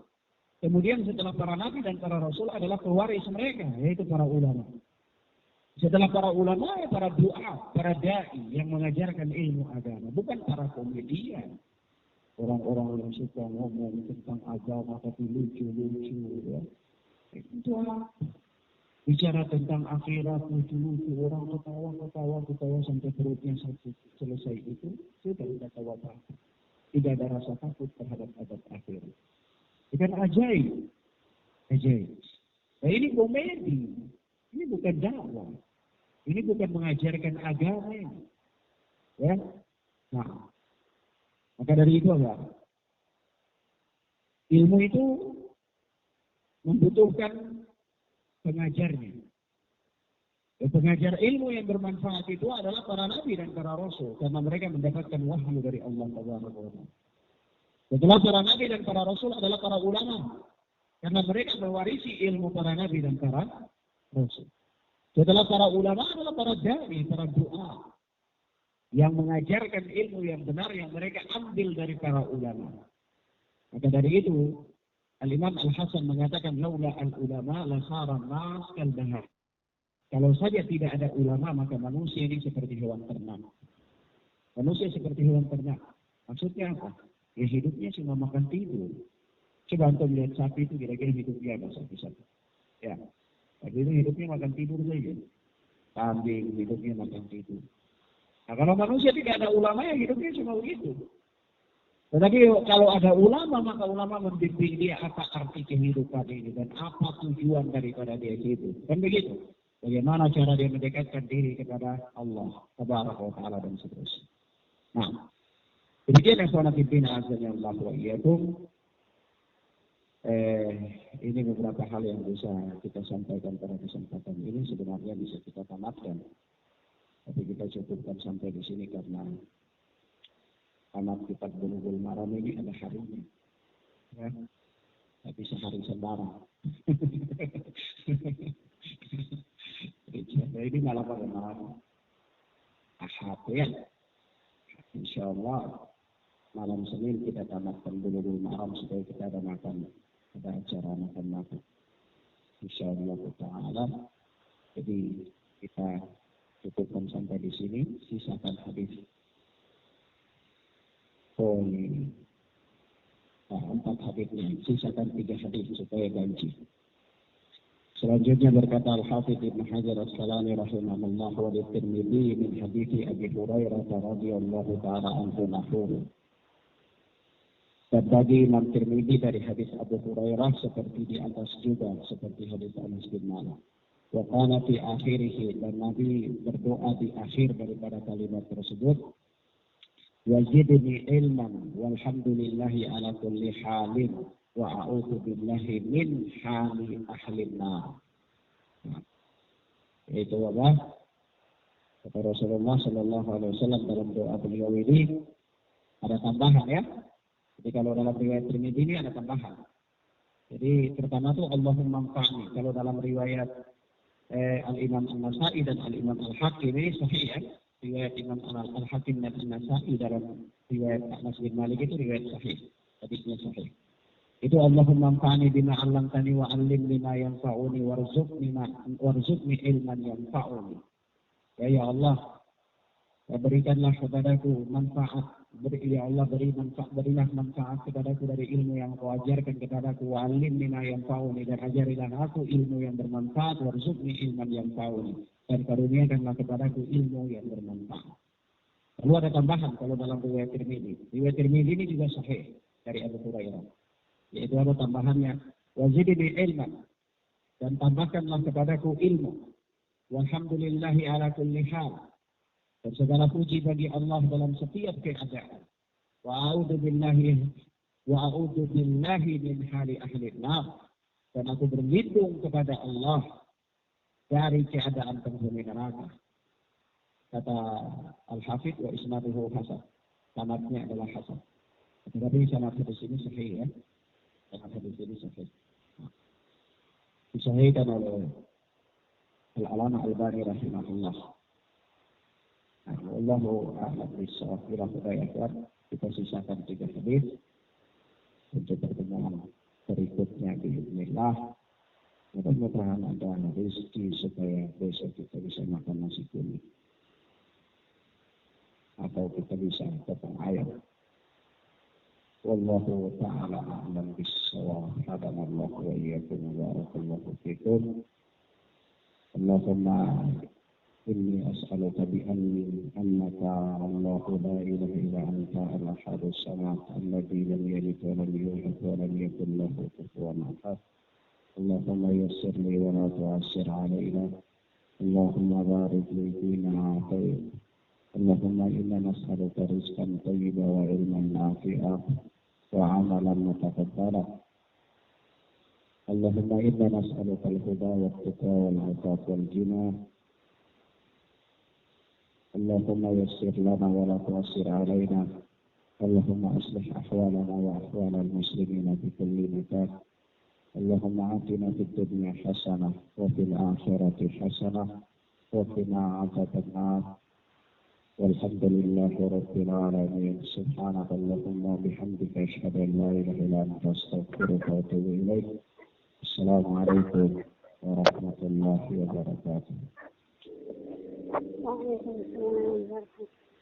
Kemudian setelah para nabi dan para rasul adalah pewaris mereka, yaitu para ulama. Setelah para ulama, para du'a, para da'i yang mengajarkan ilmu agama, bukan para komedian. Orang-orang yang suka ngomong tentang agama tapi lucu-lucu, ya. Itu bicara tentang akhirat lucu-lucu, orang ketawa sampai perutnya selesai itu sudah tidak tahu apa-apa. Tidak ada rasa takut terhadap adab akhirat. Itu kan ajaib. Nah ini komedi, ini bukan dakwah, ini bukan mengajarkan agama. Ya, nah maka dari itu apa? Ilmu itu membutuhkan pengajarnya. Pengajar ilmu yang bermanfaat itu adalah para nabi dan para rasul, karena mereka mendapatkan wahyu dari Allah Taala. Setelah para nabi dan para rasul adalah para ulama, karena mereka mewarisi ilmu para nabi dan para rasul. Setelah para ulama adalah para dai, para doa, yang mengajarkan ilmu yang benar yang mereka ambil dari para ulama. Maka dari itu Al-Imam Al-Hasan mengatakan laula al-ulama la saran nas kal bahar. Kalau saja tidak ada ulama maka manusia ini seperti hewan ternak. Manusia seperti hewan ternak. Maksudnya apa? Ya hidupnya cuma makan tidur. Coba antum lihat sapi itu kira-kira hidupnya apa sapi-sapi. Ya. Tapi itu hidupnya makan tidur saja. Kambing hidupnya makan tidur. Nah kalau manusia tidak ada ulama ya hidupnya cuma begitu. Tetapi kalau ada ulama, maka ulama membimbing dia apa arti kehidupan ini dan apa tujuan daripada dia hidup. Kan begitu. Bagaimana cara dia mendekatkan diri kepada Allah, Tabaraka wa Ta'ala dan seterusnya. Nah, demikian ikhwan fillah azza wa jalla. Ini beberapa hal yang bisa kita sampaikan pada kesempatan ini, sebenarnya bisa kita tamatkan. Tapi kita cukupkan sampai di sini karena anak kitab Bulughul Maram ini ada harinya. Ya. Tapi sehari sembarang. Ini malah pada malam Ahad ya. Insya Allah malam Senin kita tamatkan Bulughul Maram supaya kita ada acara makan. Insya Allah Ta'ala. Jadi kita cukupkan sampai di sini. Sisakan hadis. Poin 4 hadisnya. Sisakan 3 hadis supaya ganti. Selanjutnya berkata Al-Hafidz Ibn Hajar As-Asqalani rahimahullah wa Tirmidzi min hadits Abi Hurairah radhiyallahu ta'ala anhu nahwu. Dan bagi Imam Tirmidzi dari hadis Abu Hurairah seperti di atas juga seperti hadis Anas bin Malik. Wa qala fi akhirih, dan Nabi berdoa di akhir daripada kalimat tersebut, wazidni ilman walhamdulillahi ala kulli halin wa a'udzu billahi min hali ahlin nar. Itu apa? Kata Rasulullah sallallahu alaihi wasallam dalam doa beliau ini ada tambahan ya. Jadi kalau dalam riwayat Tirmidzi ini ada tambahan. Jadi pertama itu Allahumma anfa'ni. Kalau dalam riwayat Al-Imam An-Nasa'i dan Al-Imam Al-Hakim ini sahih ya. Riwayat Imam Al-Hakim dan An-Nasa'i dalam riwayat Anas bin Malik itu riwayat sahih. Hadisnya sahih. Itu Allahumma anfa'ni bima 'allamtani wa 'allimni ma yanfa'uni warzuqni ilman yanfa'uni. Ya Allah, berikanlah kepadaku manfaat. Ya Allah, berilah manfaat kepadaku dari ilmu yang Kau ajarkan kepadaku. Wa 'allimni ma yanfa'uni, dan ajarilah aku ilmu yang bermanfaat. Warzuqni ilman yanfa'uni, dan karuniakanlah kepadaku ilmu yang bermanfaat. Lalu ada tambahan kalau dalam riwayat Tirmidzi. Riwayat Tirmidzi ini juga sahih dari Abu Hurairah. Yaitu ada tambahannya, wazidni ilman, dan tambahkanlah kepadaku ilmu. Walhamdulillahi ala kulli hal, dan segala puji bagi Allah dalam setiap keadaan. Wa a'udzu billahi min hali ahli nar, dan aku berlindung kepada Allah dari keadaan penghuni neraka. Kata Al-Hafidz wa isnaduhu hasan. Sanadnya adalah hasan. Tetapi sanad hadis ini sahih ya. Sanad hadis ini sahih. Disahihkan oleh Al-Alama Al-Albani rahimahullah. Wallahu a'lam bishawab. Kita sisakan 3 hadis untuk pertemuan berikutnya bismillah. Mudah-mudahan ada rezeki supaya besok kita bisa makan nasi kuning atau kita bisa potong ayam. Wallahu ta'ala a'lam bishawab. Hadanallahu wa iyyakum wa barakallahu fikum. Allahumma inni as'aluka bi'anni annaka Allahu la ilaha illa anta al-ahadus samad alladzi lam yalid wa lam yulad wa lam yakul lahu kufuwan ahad. Allahumma yassir li wa la tu'assir alayna. Allahumma barik li fima a'tayt. Allahumma inna nas'aluka rizqan thayyiban wa ilman nafi'an wa 'amalan mutaqabbala. Allahumma inna nas'aluka al-huda wat-tuqa wal-'afaf wal-ghina. Allahumma yassir lana wa la tu'assir alayna. Allahumma aslih ahwalana wa ahwal al-muslimina fi kulli makan. Allahumma atina fid dunya hasanah wa fil akhirati hasanah wa qina 'adzabannar. Walhamdulillahi rabbil alamin. Subhanakallahumma bihamdika asyhadu an la ilaha illa anta astaghfiruka wa atubu ilaik. Assalamualaikum warahmatullahi wabarakatuh. Waalaikumsalam warahmatullahi wabarakatuh.